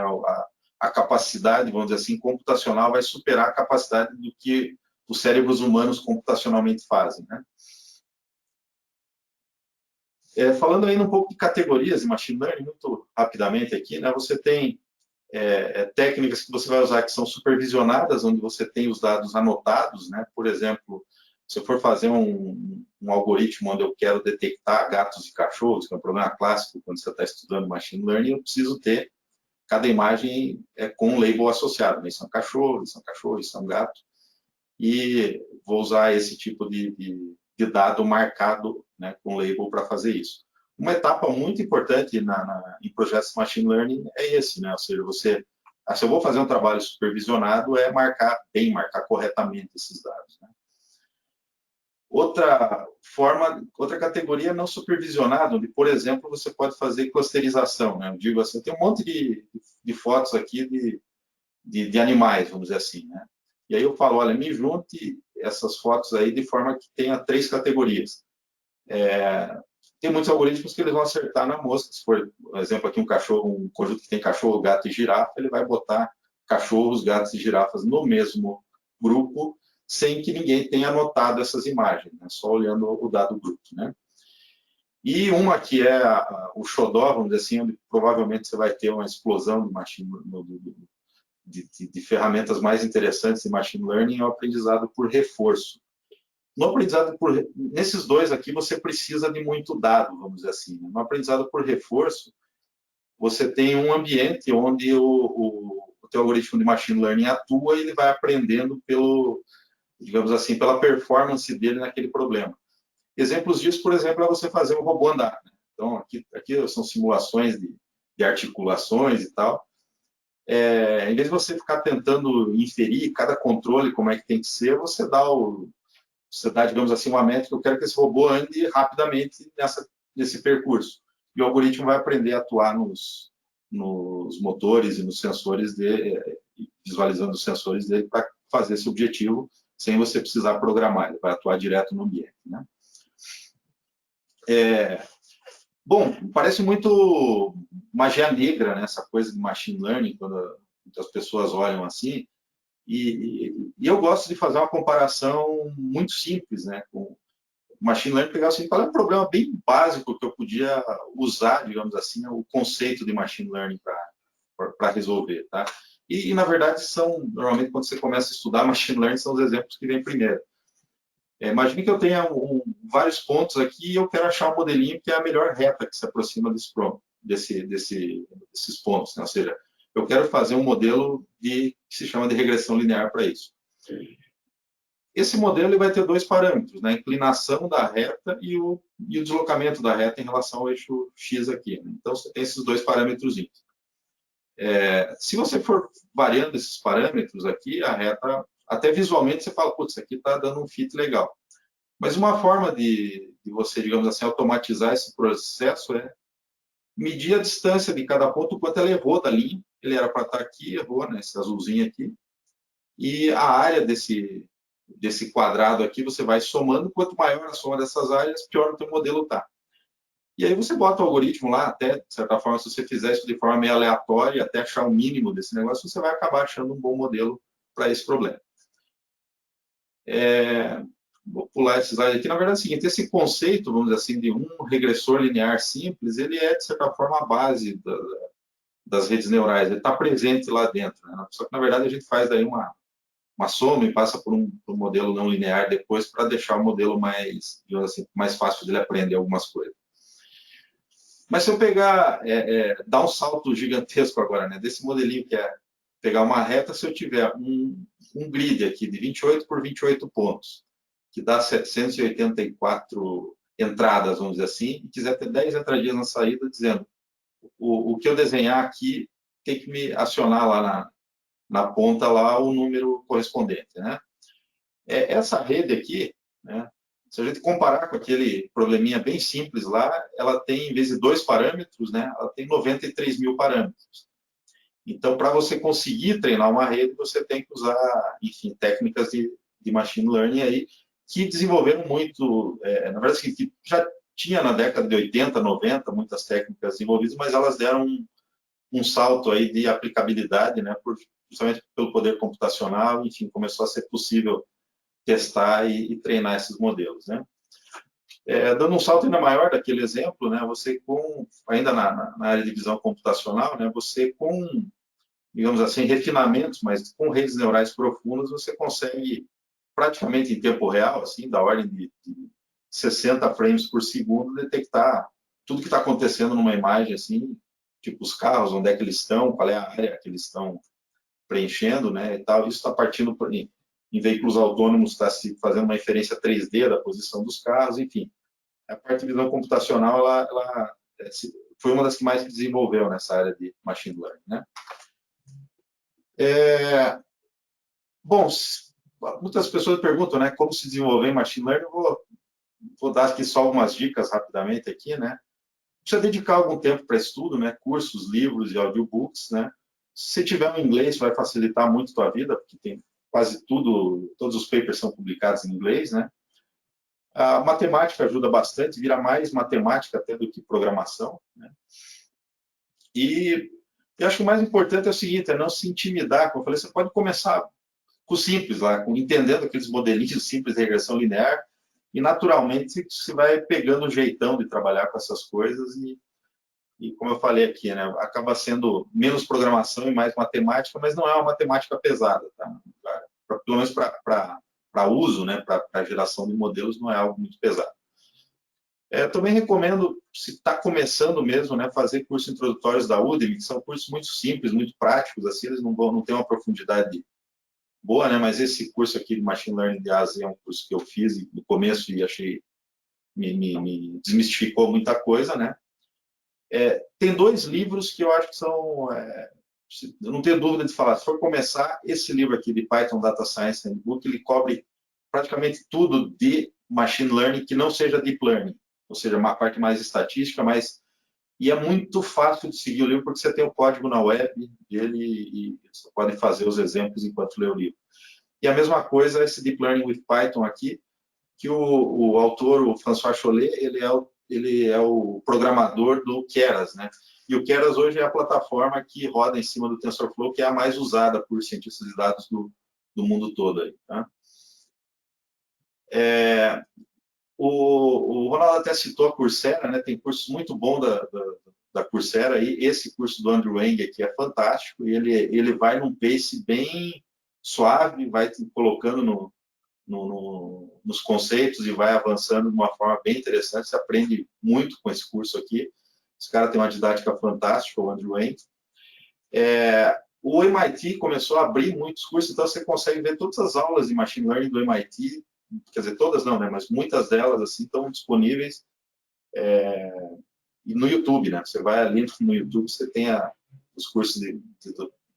F: a capacidade, vamos dizer assim, computacional vai superar a capacidade do que os cérebros humanos computacionalmente fazem, né? Falando ainda um pouco de categorias de machine learning, muito rapidamente aqui, né, você tem técnicas que você vai usar que são supervisionadas, onde você tem os dados anotados, né? Por exemplo, se eu for fazer um algoritmo onde eu quero detectar gatos e cachorros, que é um problema clássico quando você está estudando machine learning, eu preciso ter cada imagem com um label associado, né? Isso é um cachorro, isso é um cachorro, isso é um gato, e vou usar esse tipo de dado marcado, né, com label para fazer isso. Uma etapa muito importante em projetos de machine learning é esse, né? Ou seja, se eu vou fazer um trabalho supervisionado, marcar bem, marcar corretamente esses dados, né? Outra categoria não supervisionada, onde, por exemplo, você pode fazer clusterização, né? Eu digo assim, tem um monte de fotos aqui de animais, vamos dizer assim, né? E aí eu falo, olha, me junte essas fotos aí de forma que tenha 3 categorias. Tem muitos algoritmos que eles vão acertar na mosca. Se for, por exemplo, aqui um conjunto que tem cachorro, gato e girafa, ele vai botar cachorros, gatos e girafas no mesmo grupo, sem que ninguém tenha anotado essas imagens, né? Só olhando o dado bruto, né? E uma que é o xodó, vamos dizer assim, onde provavelmente você vai ter uma explosão de ferramentas mais interessantes de machine learning, é o aprendizado por reforço. No aprendizado nesses dois aqui, você precisa de muito dado, vamos dizer assim, né? No aprendizado por reforço, você tem um ambiente onde o teu algoritmo de machine learning atua e ele vai aprendendo digamos assim, pela performance dele naquele problema. Exemplos disso, por exemplo, é você fazer um robô andar, né? Então, aqui são simulações de articulações e tal. Em vez de você ficar tentando inferir cada controle, como é que tem que ser, você dá, digamos assim, uma métrica, eu quero que esse robô ande rapidamente nesse percurso. E o algoritmo vai aprender a atuar nos motores e nos sensores visualizando os sensores dele para fazer esse objetivo, sem você precisar programar, ele vai atuar direto no ambiente, né? Bom, parece muito magia negra, né, essa coisa de machine learning, quando as pessoas olham assim, e eu gosto de fazer uma comparação muito simples, né, com machine learning, pegar assim, qual é um problema bem básico que eu podia usar, digamos assim, o conceito de machine learning para resolver, tá? E, na verdade, normalmente, quando você começa a estudar machine learning, são os exemplos que vêm primeiro. Imagine que eu tenha vários pontos aqui e eu quero achar um modelinho que é a melhor reta que se aproxima desses pontos, né? Ou seja, eu quero fazer um modelo que se chama de regressão linear para isso. Esse modelo ele vai ter 2 parâmetros, né? A inclinação da reta e o deslocamento da reta em relação ao eixo X aqui, né? Então, você tem esses 2 parâmetros. Se você for variando esses parâmetros aqui, a reta, até visualmente você fala, putz, isso aqui está dando um fit legal. Mas uma forma de de você, digamos assim, automatizar esse processo é medir a distância de cada ponto, o quanto ela errou da linha. Ele era para estar aqui, errou, né, esse azulzinho aqui. E a área desse quadrado aqui, você vai somando. Quanto maior a soma dessas áreas, pior o teu modelo está. E aí você bota o algoritmo lá, até, de certa forma, se você fizer isso de forma meio aleatória, até achar o mínimo desse negócio, você vai acabar achando um bom modelo para esse problema. Vou pular esse slide aqui. Na verdade é o seguinte, esse conceito, vamos dizer assim, de um regressor linear simples, ele é, de certa forma, a base das redes neurais. Ele está presente lá dentro, né? Só que, na verdade, a gente faz daí uma soma e passa por um modelo não linear depois para deixar o modelo mais, digamos assim, mais fácil de ele aprender algumas coisas. Mas se eu pegar, dar um salto gigantesco agora, né, desse modelinho que é pegar uma reta, se eu tiver um grid aqui de 28 por 28 pontos, que dá 784 entradas, vamos dizer assim, e quiser ter 10 entradinhas na saída, dizendo o que eu desenhar aqui tem que me acionar lá na ponta lá o número correspondente, né? Essa rede aqui, né, se a gente comparar com aquele probleminha bem simples lá, ela tem, em vez de 2 parâmetros, né, ela tem 93 mil parâmetros. Então, para você conseguir treinar uma rede, você tem que usar, enfim, técnicas de machine learning aí, que desenvolveram muito, na verdade, assim, que já tinha na década de 80, 90, muitas técnicas desenvolvidas, mas elas deram um salto aí de aplicabilidade, né, justamente pelo poder computacional, enfim, começou a ser possível testar e treinar esses modelos, né. Dando um salto ainda maior daquele exemplo, né, você ainda na área de visão computacional, né, você digamos assim, refinamentos, mas com redes neurais profundas, você consegue praticamente em tempo real, assim, da ordem de 60 frames por segundo, detectar tudo que está acontecendo numa imagem, assim, tipo os carros, onde é que eles estão, qual é a área que eles estão preenchendo, né, e tal. Isso está partindo em veículos autônomos, está se fazendo uma inferência 3D da posição dos carros, enfim. A parte de visão computacional, ela foi uma das que mais se desenvolveu nessa área de machine learning, né. Bom, muitas pessoas perguntam, né, como se desenvolver em machine learning. Eu vou dar aqui só algumas dicas rapidamente aqui, né. Precisa dedicar algum tempo para estudo, né, cursos, livros e audiobooks, né. Se você tiver um inglês, vai facilitar muito a tua vida, porque tem quase todos os papers são publicados em inglês, né. A matemática ajuda bastante, vira mais matemática até do que programação, né. E eu acho que o mais importante é o seguinte, é não se intimidar. Como eu falei, você pode começar com o simples, lá, entendendo aqueles modelinhos simples de regressão linear, e naturalmente você vai pegando o jeitão de trabalhar com essas coisas e como eu falei aqui, né, acaba sendo menos programação e mais matemática, mas não é uma matemática pesada, tá? Pelo menos para uso, né, para geração de modelos, não é algo muito pesado. Também recomendo, se está começando mesmo, né, fazer cursos introdutórios da Udemy, que são cursos muito simples, muito práticos, assim, eles não têm uma profundidade boa, né, mas esse curso aqui de Machine Learning de Ásia é um curso que eu fiz no começo e achei, me desmistificou muita coisa, né. Tem 2 livros que eu acho que são, eu não tenho dúvida de falar, se for começar, esse livro aqui de Python Data Science Handbook, ele cobre praticamente tudo de Machine Learning que não seja Deep Learning, ou seja, uma parte mais estatística, e é muito fácil de seguir o livro, porque você tem o código na web dele e você pode fazer os exemplos enquanto lê o livro. E a mesma coisa, esse Deep Learning with Python aqui, que o autor, o François Chollet, ele é o programador do Keras, né? E o Keras hoje é a plataforma que roda em cima do TensorFlow, que é a mais usada por cientistas de dados do mundo todo aí, tá? O Ronaldo até citou a Coursera, né? Tem cursos muito bons da Coursera aí. Esse curso do Andrew Ng aqui é fantástico, e ele vai num pace bem suave, vai te colocando nos conceitos e vai avançando de uma forma bem interessante. Você aprende muito com esse curso aqui. Esse cara tem uma didática fantástica, o Andrew Ng. O MIT começou a abrir muitos cursos, então você consegue ver todas as aulas de Machine Learning do MIT, quer dizer, todas não, né, mas muitas delas assim estão disponíveis no YouTube, né? Você vai ali no YouTube, você tem os cursos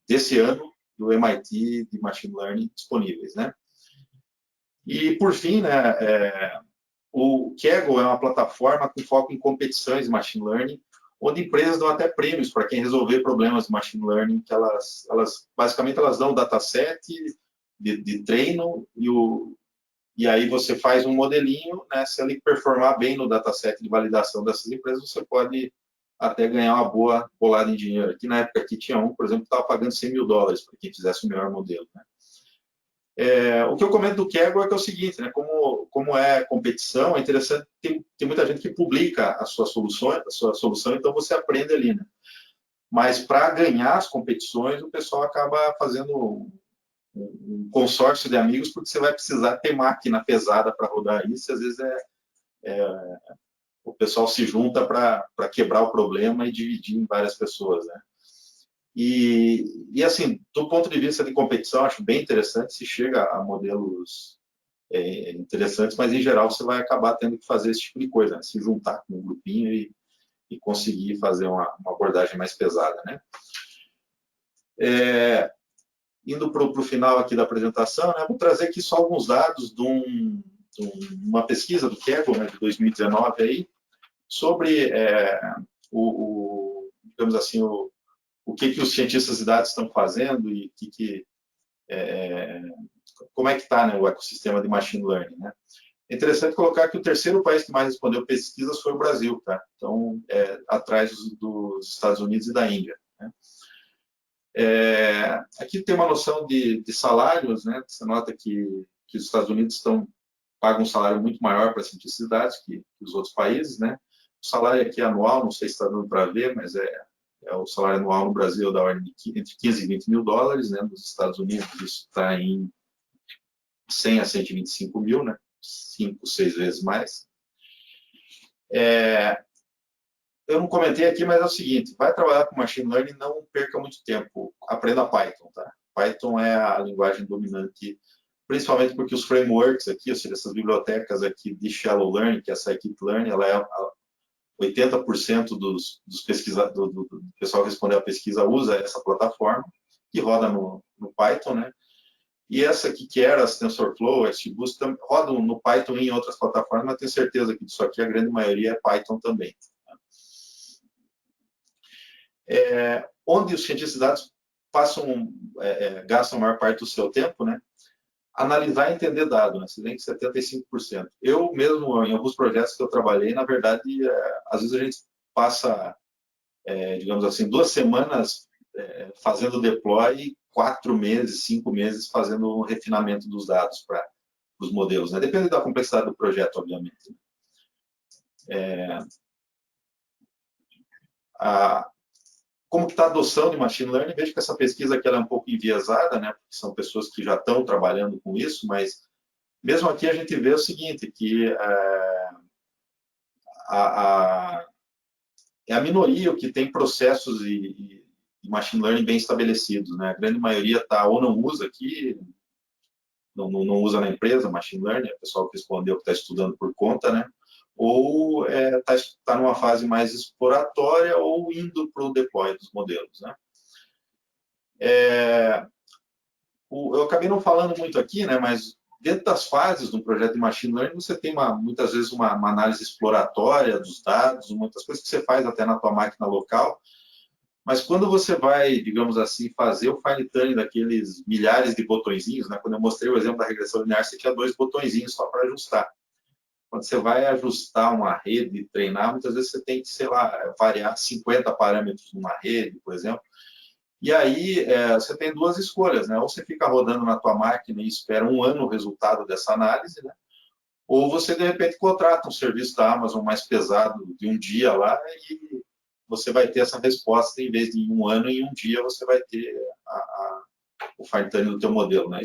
F: desse ano do MIT de Machine Learning disponíveis, né? E, por fim, né, O Kaggle é uma plataforma com foco em competições de machine learning, onde empresas dão até prêmios para quem resolver problemas de machine learning, que basicamente elas dão um dataset de treino e aí você faz um modelinho, né? Se ele performar bem no dataset de validação dessas empresas, você pode até ganhar uma boa bolada em dinheiro. Aqui na época aqui tinha por exemplo, que estava pagando $100 mil para quem fizesse o melhor modelo, né? O que eu comento do Kaggle é que é o seguinte, né? Como é competição, é interessante, tem muita gente que publica a sua solução, então você aprende ali, né? Mas para ganhar as competições, o pessoal acaba fazendo um consórcio de amigos, porque você vai precisar ter máquina pesada para rodar isso, e às vezes o pessoal se junta para quebrar o problema e dividir em várias pessoas, né? E assim, do ponto de vista de competição, acho bem interessante, se chega a modelos interessantes, mas em geral você vai acabar tendo que fazer esse tipo de coisa, né? Se juntar com um grupinho e conseguir fazer uma abordagem mais pesada, né? Indo para o final aqui da apresentação, né, vou trazer aqui só alguns dados de uma pesquisa do Kaggle, né, de 2019, aí, sobre digamos assim, o que os cientistas de dados estão fazendo e como é que está, né, o ecossistema de machine learning, né? É interessante colocar que o terceiro país que mais respondeu pesquisas foi o Brasil, tá? Então, atrás dos Estados Unidos e da Índia, né? Aqui tem uma noção de salários, né? Você nota que os Estados Unidos pagam um salário muito maior para cientistas de dados que os outros países, né? O salário aqui é anual, não sei se está dando para ver, mas o salário anual no Brasil da ordem de entre 15 e 20 mil dólares, né? Nos Estados Unidos isso está em 100 a 125 mil, né? 5, 6 vezes mais. Eu não comentei aqui, mas é o seguinte, vai trabalhar com machine learning, não perca muito tempo, aprenda Python, tá? Python é a linguagem dominante, principalmente porque os frameworks aqui, ou seja, essas bibliotecas aqui de shallow learning, que é a scikit-learn, ela é 80% do pessoal que respondeu a pesquisa usa essa plataforma, que roda no Python, né? E essa aqui, que era a TensorFlow, a XGBoost, rodam no Python e em outras plataformas, mas tenho certeza que disso aqui a grande maioria é Python também. Onde os cientistas de dados gastam a maior parte do seu tempo, né? Analisar e entender dado, né? Se bem que 75%. Eu mesmo, em alguns projetos que eu trabalhei, na verdade, às vezes a gente passa, digamos assim, 2 semanas fazendo deploy e 4 meses, 5 meses fazendo o refinamento dos dados para os modelos, né? Depende da complexidade do projeto, obviamente. Como que está a adoção de machine learning? Vejo que essa pesquisa aqui ela é um pouco enviesada, né? Porque são pessoas que já estão trabalhando com isso, mas mesmo aqui a gente vê o seguinte, que é a minoria o que tem processos de machine learning bem estabelecidos, né? A grande maioria ou não usa aqui, não usa na empresa machine learning, é o pessoal que respondeu que está estudando por conta, né? Ou está numa fase mais exploratória ou indo para o deploy dos modelos, né? Eu acabei não falando muito aqui, né? Mas dentro das fases de um projeto de machine learning, você tem muitas vezes uma análise exploratória dos dados, muitas coisas que você faz até na tua máquina local. Mas quando você vai, digamos assim, fazer o fine tuning daqueles milhares de botõezinhos, né? Quando eu mostrei o exemplo da regressão linear, você tinha 2 botõezinhos só para ajustar. Quando você vai ajustar uma rede e treinar, muitas vezes você tem que, sei lá, variar 50 parâmetros numa rede, por exemplo. E aí você tem 2 escolhas, né? Ou você fica rodando na tua máquina e espera 1 ano o resultado dessa análise, né? Ou você, de repente, contrata um serviço da Amazon mais pesado de 1 dia lá e você vai ter essa resposta, em vez de 1 ano, em 1 dia você vai ter o fine tuning do teu modelo, né?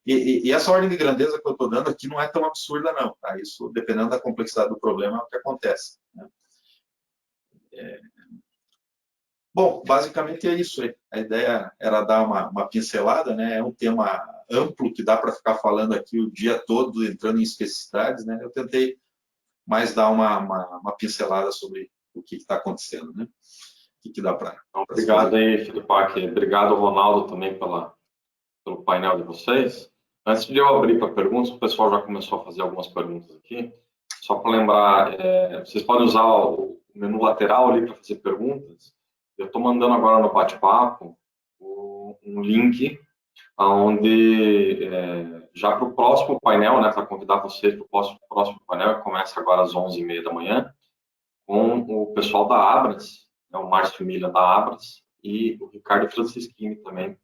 F: E essa ordem de grandeza que eu estou dando aqui não é tão absurda, não, tá? Isso, dependendo da complexidade do problema, é o que acontece, né? Bom, basicamente é isso aí. A ideia era dar uma pincelada, né? É um tema amplo que dá para ficar falando aqui o dia todo, entrando em especificidades, né? Eu tentei mais dar uma pincelada sobre o que está acontecendo, né? O que dá para...
A: Obrigado aí, Filipe. Obrigado, Ronaldo, também pelo painel de vocês. Antes de eu abrir para perguntas, o pessoal já começou a fazer algumas perguntas aqui. só para lembrar, vocês podem usar o menu lateral ali para fazer perguntas. Eu estou mandando agora no bate-papo um link onde, já para o próximo painel, né, para convidar vocês para o próximo painel, que começa agora às 11h30 da manhã, com o pessoal da Abras, né, o Márcio Milha da Abras e o Ricardo Francischini também,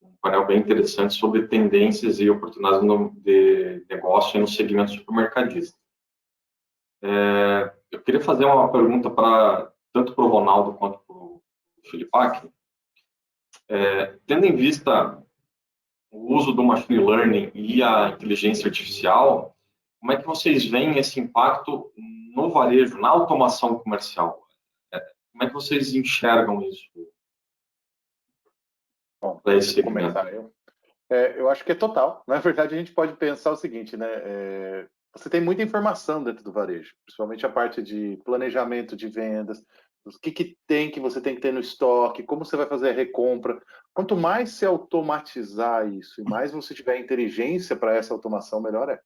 A: um painel bem interessante sobre tendências e oportunidades de negócio no segmento supermercadista. Eu queria fazer uma pergunta tanto para o Ronaldo quanto para o Filipac. Tendo em vista o uso do machine learning e a inteligência artificial, como é que vocês veem esse impacto no varejo, na automação comercial? Como é que vocês enxergam isso?
B: Bom,
A: para esse
B: vou
A: segmento?
B: começar eu acho que é total. Na verdade, a gente pode pensar o seguinte, né? Você tem muita informação dentro do varejo, principalmente a parte de planejamento de vendas, o que você tem que ter no estoque, como você vai fazer a recompra. Quanto mais se automatizar isso e mais você tiver inteligência para essa automação, melhor é.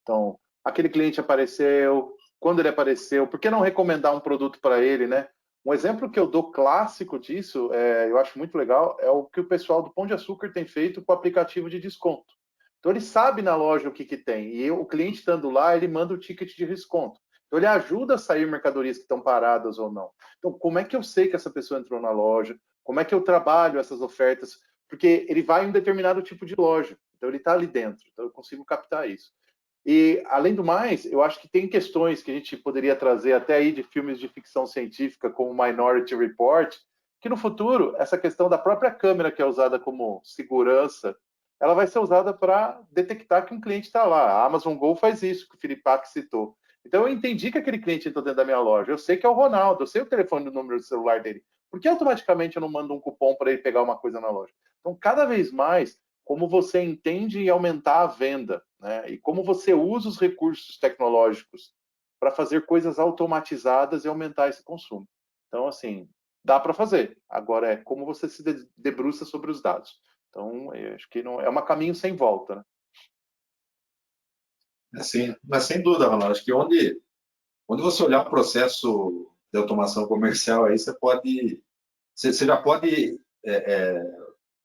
B: Então, aquele cliente apareceu, quando ele apareceu, por que não recomendar um produto para ele, né? Um exemplo que eu dou clássico disso, eu acho muito legal, é o que o pessoal do Pão de Açúcar tem feito com o aplicativo de desconto. Então, ele sabe na loja o que tem, e o cliente estando lá, ele manda o ticket de desconto. Então, ele ajuda a sair mercadorias que estão paradas ou não. Então, como é que eu sei que essa pessoa entrou na loja? Como é que eu trabalho essas ofertas? Porque ele vai em um determinado tipo de loja, então ele está ali dentro, então eu consigo captar isso. E, além do mais, eu acho que tem questões que a gente poderia trazer até aí de filmes de ficção científica, como Minority Report, que no futuro, essa questão da própria câmera que é usada como segurança, ela vai ser usada para detectar que um cliente está lá. A Amazon Go faz isso, que o Filipac citou. Então, eu entendi que aquele cliente entrou dentro da minha loja. Eu sei que é o Ronaldo, eu sei o telefone do número do celular dele. Por que automaticamente eu não mando um cupom para ele pegar uma coisa na loja? Então, cada vez mais, como você entende e aumentar a venda, né? E como você usa os recursos tecnológicos para fazer coisas automatizadas e aumentar esse consumo. Então, assim, dá para fazer. Agora, como você se debruça sobre os dados. Então, eu acho que não é um caminho sem volta, né?
F: Assim, mas sem dúvida, Ronaldo, acho que onde você olhar o processo de automação comercial, aí você já pode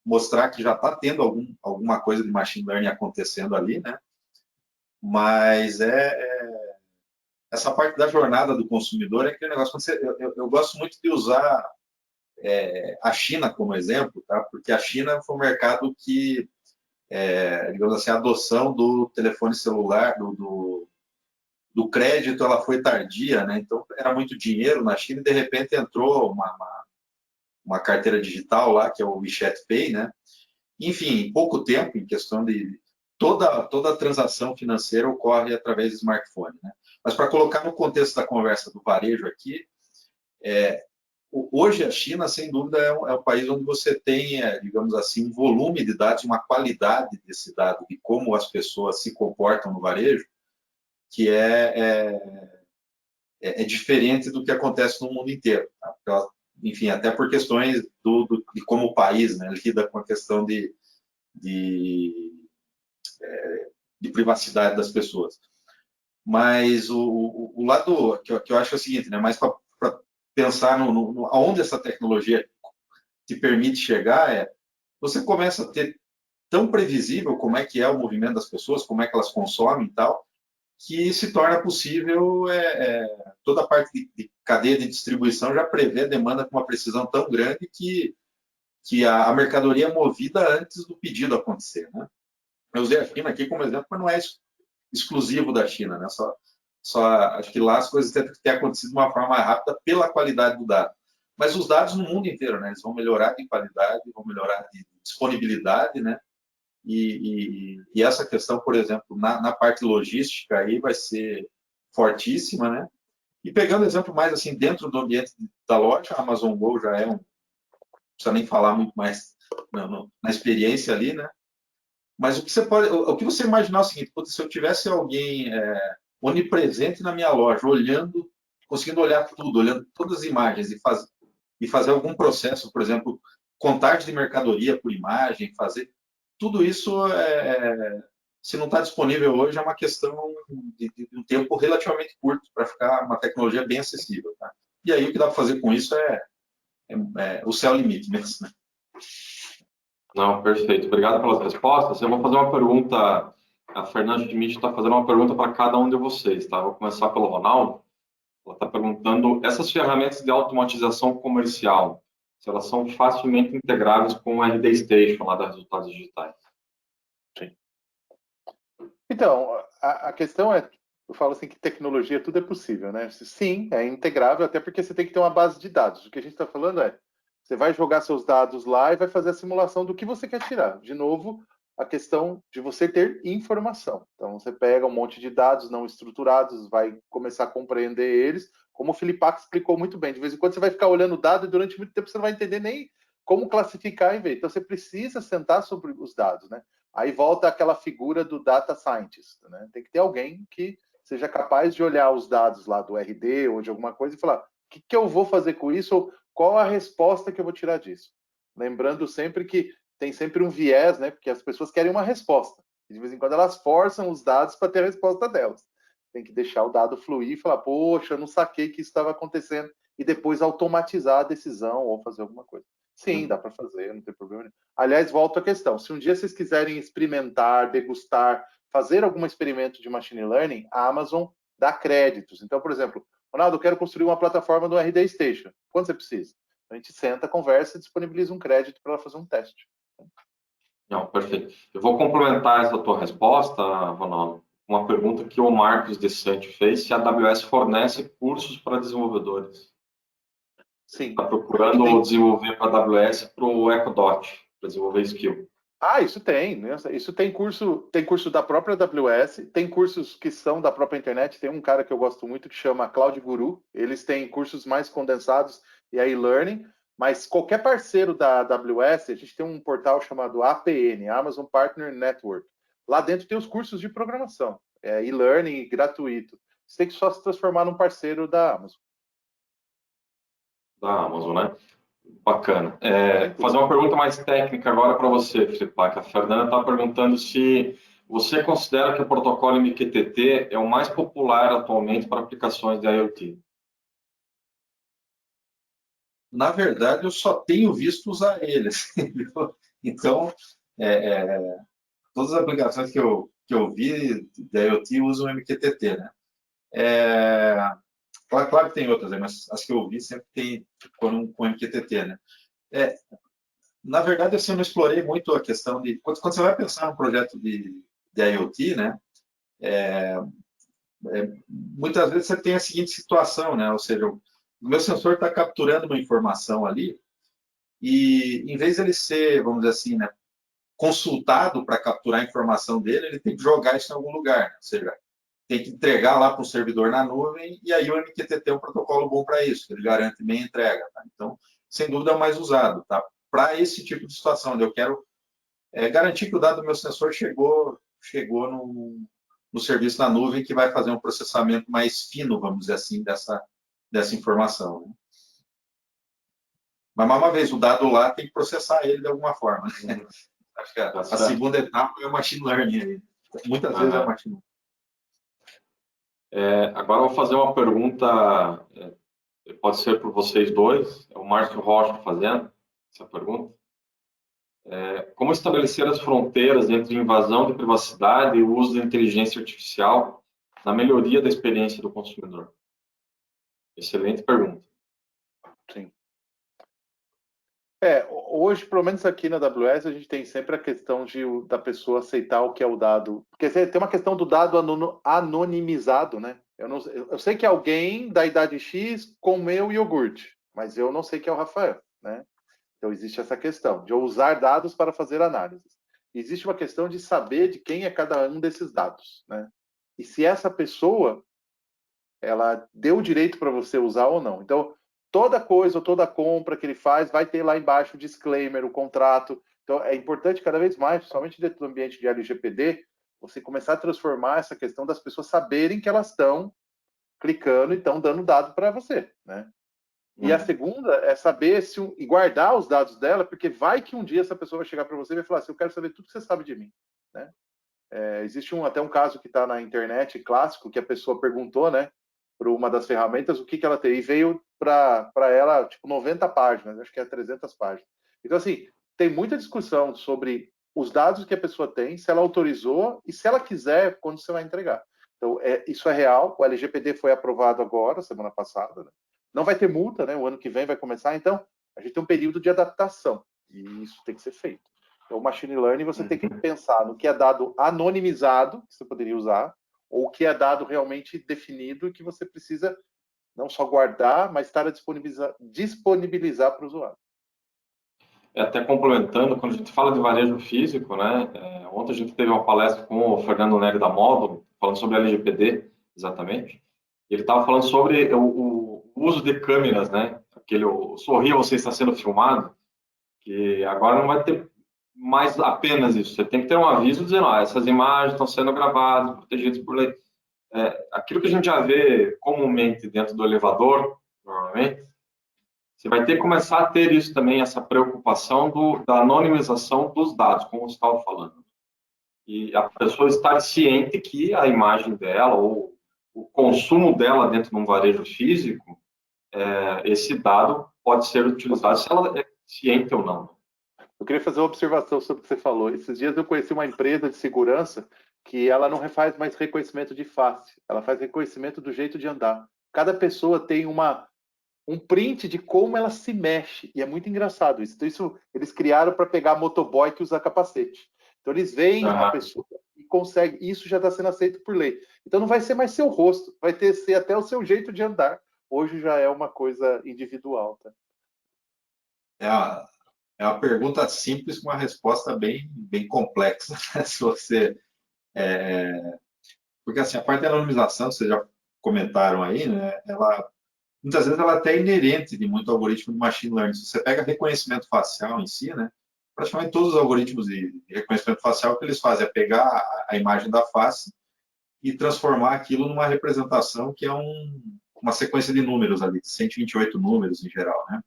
F: mostrar que já está tendo alguma coisa de machine learning acontecendo ali, né? Mas essa parte da jornada do consumidor é aquele negócio. Eu gosto muito de usar a China como exemplo, tá? Porque a China foi um mercado que, digamos assim, a adoção do telefone celular, do crédito, ela foi tardia, né? Então, era muito dinheiro na China e, de repente, entrou uma carteira digital lá, que é o WeChat Pay, né? Enfim, em pouco tempo, em questão de... Toda a transação financeira ocorre através do smartphone, né? Mas, para colocar no contexto da conversa do varejo aqui, hoje a China, sem dúvida, é um país onde você tem, digamos assim, um volume de dados, uma qualidade desse dado, de como as pessoas se comportam no varejo, que é diferente do que acontece no mundo inteiro. Tá? Enfim, até por questões de como o país, né, lida com a questão de privacidade das pessoas. Mas o lado que eu acho é o seguinte, né, mais para pensar aonde essa tecnologia te permite chegar, você começa a ter tão previsível como é que é o movimento das pessoas, como é que elas consomem e tal, que se torna possível toda a parte de cadeia de distribuição já prevê a demanda com uma precisão tão grande que a mercadoria é movida antes do pedido acontecer, né? Eu usei a China aqui como exemplo, mas não é exclusivo da China, né? Acho que lá as coisas têm que ter acontecido de uma forma mais rápida pela qualidade do dado. Mas os dados no mundo inteiro, né? Eles vão melhorar de qualidade, vão melhorar de disponibilidade, né? E essa questão, por exemplo, na parte logística aí vai ser fortíssima, né? E pegando exemplo mais assim dentro do ambiente da loja, a Amazon Go já não precisa nem falar muito mais na experiência ali, né? Mas o que você imaginar é o seguinte: se eu tivesse alguém onipresente na minha loja, conseguindo olhar tudo, olhando todas as imagens e fazer algum processo, por exemplo, contagem de mercadoria por imagem, fazer tudo isso se não está disponível hoje, é uma questão de um tempo relativamente curto para ficar uma tecnologia bem acessível. Tá? E aí o que dá para fazer com isso é o céu limite mesmo. Né?
A: Não, perfeito. Obrigado pelas respostas. Eu vou fazer uma pergunta. A Fernanda Schmidt está fazendo uma pergunta para cada um de vocês, tá? Vou começar pelo Ronaldo. Ela está perguntando, essas ferramentas de automatização comercial, se elas são facilmente integráveis com o RD Station, lá da Resultados Digitais.
B: Sim. Então, a questão é, eu falo assim que tecnologia, tudo é possível, né? Sim, é integrável, até porque você tem que ter uma base de dados. O que a gente está falando é, você vai jogar seus dados lá e vai fazer a simulação do que você quer tirar. De novo, a questão de você ter informação. Então, você pega um monte de dados não estruturados, vai começar a compreender eles, como o Filipac explicou muito bem. De vez em quando você vai ficar olhando o dado e durante muito tempo você não vai entender nem como classificar e ver. Então, você precisa sentar sobre os dados, né? Aí volta aquela figura do data scientist, né? Tem que ter alguém que seja capaz de olhar os dados lá do RD ou de alguma coisa e falar, o que eu vou fazer com isso? Ou qual a resposta que eu vou tirar disso? Lembrando sempre que tem sempre um viés, né? Porque as pessoas querem uma resposta. E de vez em quando elas forçam os dados para ter a resposta delas. Tem que deixar o dado fluir e falar, poxa, eu não saquei que isso estava acontecendo. E depois automatizar a decisão ou fazer alguma coisa. Sim, dá para fazer, não tem problema nenhum. Aliás, volto à questão. Se um dia vocês quiserem experimentar, degustar, fazer algum experimento de machine learning, a Amazon dá créditos. Então, por exemplo, Ronaldo, eu quero construir uma plataforma do RD Station. Quanto você precisa? A gente senta, conversa e disponibiliza um crédito para ela fazer um teste.
A: Não, perfeito. Eu vou complementar essa tua resposta, Ronaldo, uma pergunta que o Marcos De Sante fez, se a AWS fornece cursos para desenvolvedores.
B: Sim.
A: Está procurando desenvolver para a AWS para o EcoDot, para desenvolver skill.
B: Ah, isso tem, né? Isso tem curso da própria AWS, tem cursos que são da própria internet. Tem um cara que eu gosto muito que chama Cloud Guru. Eles têm cursos mais condensados e aí learning, mas qualquer parceiro da AWS, a gente tem um portal chamado APN, Amazon Partner Network. Lá dentro tem os cursos de programação, e-learning gratuito. Você tem que só se transformar num parceiro da Amazon.
A: Da Amazon, né? Bacana. Fazer uma pergunta mais técnica agora para você, Felipe. A Fernanda está perguntando se você considera que o protocolo MQTT é o mais popular atualmente para aplicações de IoT.
F: Na verdade, eu só tenho visto usar ele. Então, todas as aplicações que eu vi de IoT usam MQTT, né? Claro que tem outras, mas as que eu vi sempre com MQTT, né? Na verdade, assim, eu não explorei muito a questão de... Quando você vai pensar num projeto de IoT, né? Muitas vezes você tem a seguinte situação, né? Ou seja, o meu sensor está capturando uma informação ali e, em vez de ele ser, vamos dizer assim, né, consultado para capturar a informação dele, ele tem que jogar isso em algum lugar, né? Ou seja, tem que entregar lá para o servidor na nuvem e aí o MQTT é um protocolo bom para isso, ele garante meia entrega. Tá? Então, sem dúvida, é o mais usado. Tá? Para esse tipo de situação, onde eu quero garantir que o dado do meu sensor chegou no serviço na nuvem que vai fazer um processamento mais fino, vamos dizer assim, dessa informação. Né? Mas, mais uma vez, o dado lá tem que processar ele de alguma forma. Né? Acho que a segunda etapa é o machine learning. Muitas vezes é o machine learning.
A: Agora eu vou fazer uma pergunta, pode ser para vocês dois, é o Márcio Rocha fazendo essa pergunta. Como estabelecer as fronteiras entre invasão de privacidade e o uso da inteligência artificial na melhoria da experiência do consumidor? Excelente pergunta.
B: Sim. Hoje, pelo menos aqui na AWS, a gente tem sempre a questão da pessoa aceitar o que é o dado. Porque tem uma questão do dado anonimizado, né? Eu sei que alguém da idade X comeu iogurte, mas eu não sei que é o Rafael, né? Então, existe essa questão de eu usar dados para fazer análises. Existe uma questão de saber de quem é cada um desses dados, né? E se essa pessoa, ela deu o direito para você usar ou não. Então, toda coisa, toda compra que ele faz, vai ter lá embaixo o disclaimer, o contrato. Então, é importante cada vez mais, principalmente dentro do ambiente de LGPD, você começar a transformar essa questão das pessoas saberem que elas estão clicando e estão dando dado para você, né? E a segunda é saber e guardar os dados dela, porque vai que um dia essa pessoa vai chegar para você e vai falar assim, eu quero saber tudo que você sabe de mim, né? Existe até um caso que está na internet, clássico, que a pessoa perguntou, né, para uma das ferramentas o que ela tem, e veio para ela, tipo, 90 páginas, acho que é 300 páginas. Então, assim, tem muita discussão sobre os dados que a pessoa tem, se ela autorizou e se ela quiser, quando você vai entregar. Então, isso é real, o LGPD foi aprovado agora, semana passada, né? Não vai ter multa, né? O ano que vem vai começar, então a gente tem um período de adaptação, e isso tem que ser feito. Então, o machine learning, você tem que pensar no que é dado anonimizado, que você poderia usar, ou o que é dado realmente definido, que você precisa não só guardar, mas estar a disponibilizar para o usuário.
A: Até complementando, quando a gente fala de varejo físico, né? Ontem a gente teve uma palestra com o Fernando Neri da Módulo, falando sobre LGPD, exatamente. Ele estava falando sobre o uso de câmeras, né? Sorria, você está sendo filmado, que agora não vai ter mais apenas isso. Você tem que ter um aviso dizendo, essas imagens estão sendo gravadas, protegidas por lei. Aquilo que a gente já vê comumente dentro do elevador, normalmente, você vai ter que começar a ter isso também, essa preocupação da anonimização dos dados, como você estava falando. E a pessoa estar ciente que a imagem dela, ou o consumo dela dentro de um varejo físico, esse dado pode ser utilizado se ela é ciente ou não.
B: Eu queria fazer uma observação sobre o que você falou. Esses dias eu conheci uma empresa de segurança que ela não faz mais reconhecimento de face, ela faz reconhecimento do jeito de andar. Cada pessoa tem um print de como ela se mexe, e é muito engraçado isso. Então, isso eles criaram para pegar motoboy que usa capacete. Então, eles veem a pessoa e conseguem, isso já está sendo aceito por lei. Então, não vai ser mais seu rosto, vai ser até o seu jeito de andar. Hoje já é uma coisa individual.
F: Tá? É uma pergunta simples com uma resposta bem complexa, né? Se você... Porque, assim, a parte da anonimização, vocês já comentaram aí, né? Muitas vezes ela é até inerente de muito algoritmo de machine learning. Se você pega reconhecimento facial em si, né? Praticamente todos os algoritmos de reconhecimento facial, o que eles fazem é pegar a imagem da face e transformar aquilo numa representação que é uma sequência de números ali, de 128 números em geral, né?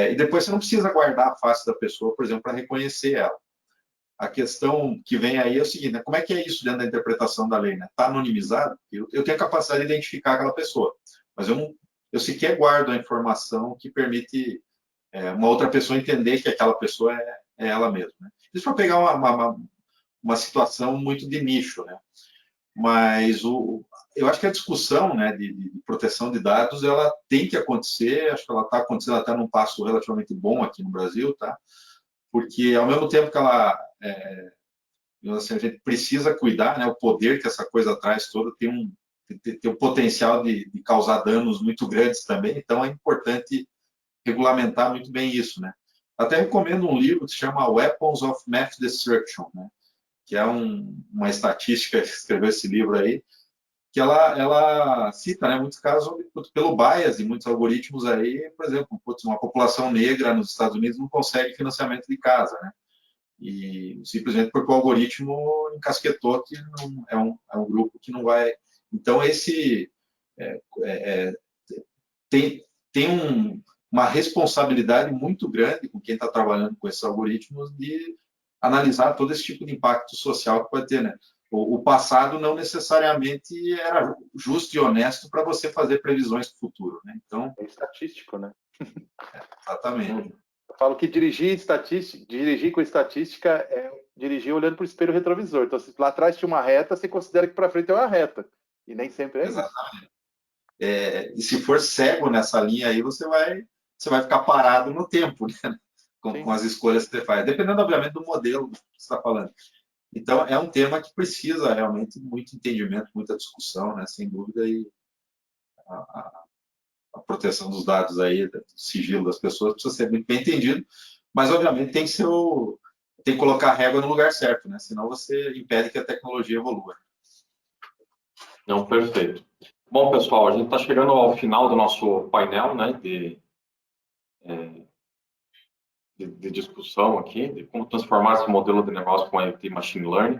F: E depois você não precisa guardar a face da pessoa, por exemplo, para reconhecer ela. A questão que vem aí é o seguinte, né? Como é que é isso dentro da interpretação da lei? Está anonimizado? Eu tenho a capacidade de identificar aquela pessoa, mas eu sequer guardo a informação que permite uma outra pessoa entender que aquela pessoa é ela mesma. Né? Isso para pegar uma situação muito de nicho, né? Mas eu acho que a discussão, né, de proteção de dados, ela tem que acontecer, acho que ela está acontecendo até num passo relativamente bom aqui no Brasil, tá? Porque ao mesmo tempo que assim, a gente precisa cuidar, né, o poder que essa coisa traz todo tem o potencial de causar danos muito grandes também, então é importante regulamentar muito bem isso, né? Até recomendo um livro que se chama Weapons of Mass Destruction, né? Que é uma estatística que escreveu esse livro aí, que ela cita, né, muitos casos pelo bias de muitos algoritmos aí, por exemplo, uma população negra nos Estados Unidos não consegue financiamento de casa, né? E simplesmente porque o algoritmo encasquetou que não, é um grupo que não vai... Então, tem uma responsabilidade muito grande com quem está trabalhando com esses algoritmos de analisar todo esse tipo de impacto social que pode ter, né? O passado não necessariamente era justo e honesto para você fazer previsões para o futuro, né? Então,
B: é estatístico, né?
F: Exatamente.
B: Eu falo que dirigir com estatística é dirigir olhando para o espelho retrovisor. Então, se lá atrás tinha uma reta, você considera que para frente é uma reta. E nem sempre é
F: Exatamente. E se for cego nessa linha aí, você vai ficar parado no tempo, né? Com as escolhas que você faz, dependendo, obviamente, do modelo que você está falando. Então, é um tema que precisa realmente muito entendimento, muita discussão, né? Sem dúvida, e a proteção dos dados aí, do sigilo das pessoas, precisa ser muito bem entendido, mas, obviamente, tem que colocar a régua no lugar certo, né? Senão você impede que a tecnologia evolua.
A: Não, perfeito. Bom, pessoal, a gente está chegando ao final do nosso painel, né, de discussão aqui, de como transformar esse modelo de negócio com IoT e Machine Learning.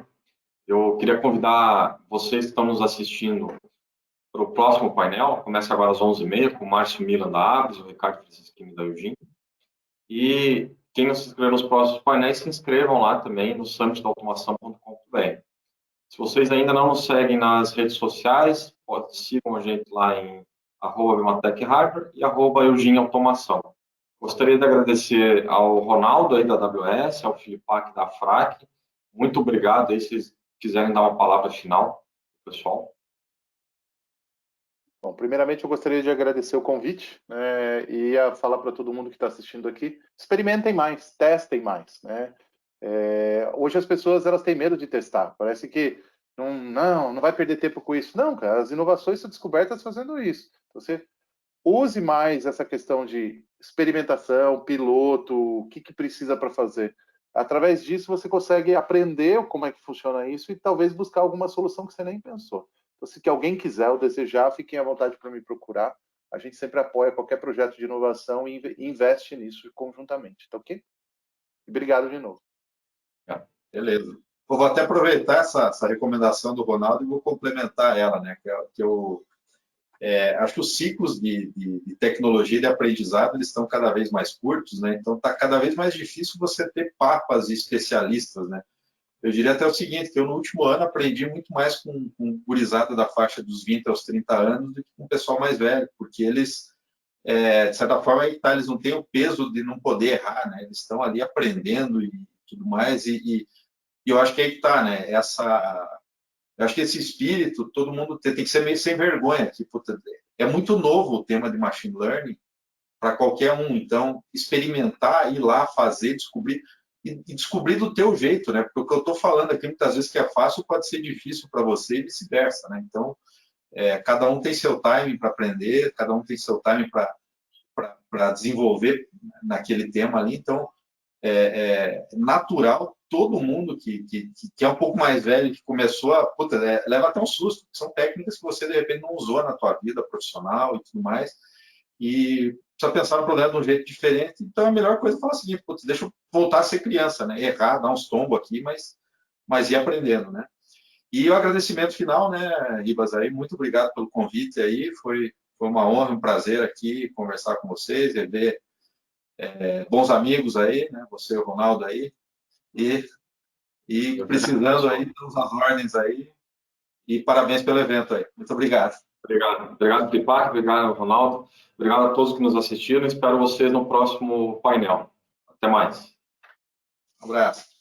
A: Eu queria convidar vocês que estão nos assistindo para o próximo painel, começa agora às 11h30, com o Márcio Milan da Abris, o Ricardo Francisquini da Eugene. E quem não se inscrever nos próximos painéis, se inscrevam lá também no summitdaautomação.com.br. Se vocês ainda não nos seguem nas redes sociais, sigam a gente lá em @BematecHardware e @EugênioAutomação. Gostaria de agradecer ao Ronaldo aí da AWS, ao Filipac da FRAC. Muito obrigado aí, se vocês quiserem dar uma palavra final, pessoal.
B: Bom, primeiramente eu gostaria de agradecer o convite, né, e a falar para todo mundo que está assistindo aqui, experimentem mais, testem mais, né? Hoje as pessoas elas têm medo de testar, parece que não vai perder tempo com isso. Não, cara, as inovações são descobertas fazendo isso. Você use mais essa questão de experimentação, piloto, o que precisa para fazer. Através disso você consegue aprender como é que funciona isso e talvez buscar alguma solução que você nem pensou. Então, se alguém quiser ou desejar, fiquem à vontade para me procurar. A gente sempre apoia qualquer projeto de inovação e investe nisso conjuntamente, tá ok? Obrigado de novo.
F: Beleza. Eu vou até aproveitar essa recomendação do Ronaldo e vou complementar ela, né? Que eu acho que os ciclos de tecnologia e de aprendizado eles estão cada vez mais curtos, né? Então está cada vez mais difícil você ter papas e especialistas, né? Eu diria até o seguinte, que eu no último ano aprendi muito mais com gurizada da faixa dos 20 aos 30 anos do que com o pessoal mais velho, porque eles, de certa forma, eles não têm o peso de não poder errar, né? Eles estão ali aprendendo e tudo mais, e eu acho que aí que está, né? Eu acho que esse espírito, todo mundo tem que ser meio sem vergonha, que puta, é muito novo o tema de machine learning para qualquer um, então experimentar, ir lá, fazer, descobrir, e descobrir do teu jeito, né? Porque o que eu estou falando aqui, muitas vezes que é fácil, pode ser difícil para você e vice-versa, né? Então, cada um tem seu time para aprender, cada um tem seu time para desenvolver naquele tema ali, então, é natural, todo mundo que é um pouco mais velho, que começou a... Puta, leva até um susto, são técnicas que você, de repente, não usou na tua vida profissional e tudo mais, e precisa pensar no problema de um jeito diferente. Então, a melhor coisa é falar o seguinte, putz, deixa eu voltar a ser criança, né? Errar, dar uns tombos aqui, mas ir aprendendo, né? E o agradecimento final, né, Ribas, aí, muito obrigado pelo convite aí, foi uma honra, um prazer aqui conversar com vocês, ver bons amigos aí, né? Você e o Ronaldo aí, e precisando aí, estamos às ordens aí, e parabéns pelo evento aí. Muito obrigado.
A: Obrigado, Filipac, obrigado, Ronaldo. Obrigado a todos que nos assistiram. Espero vocês no próximo painel. Até mais.
F: Um abraço.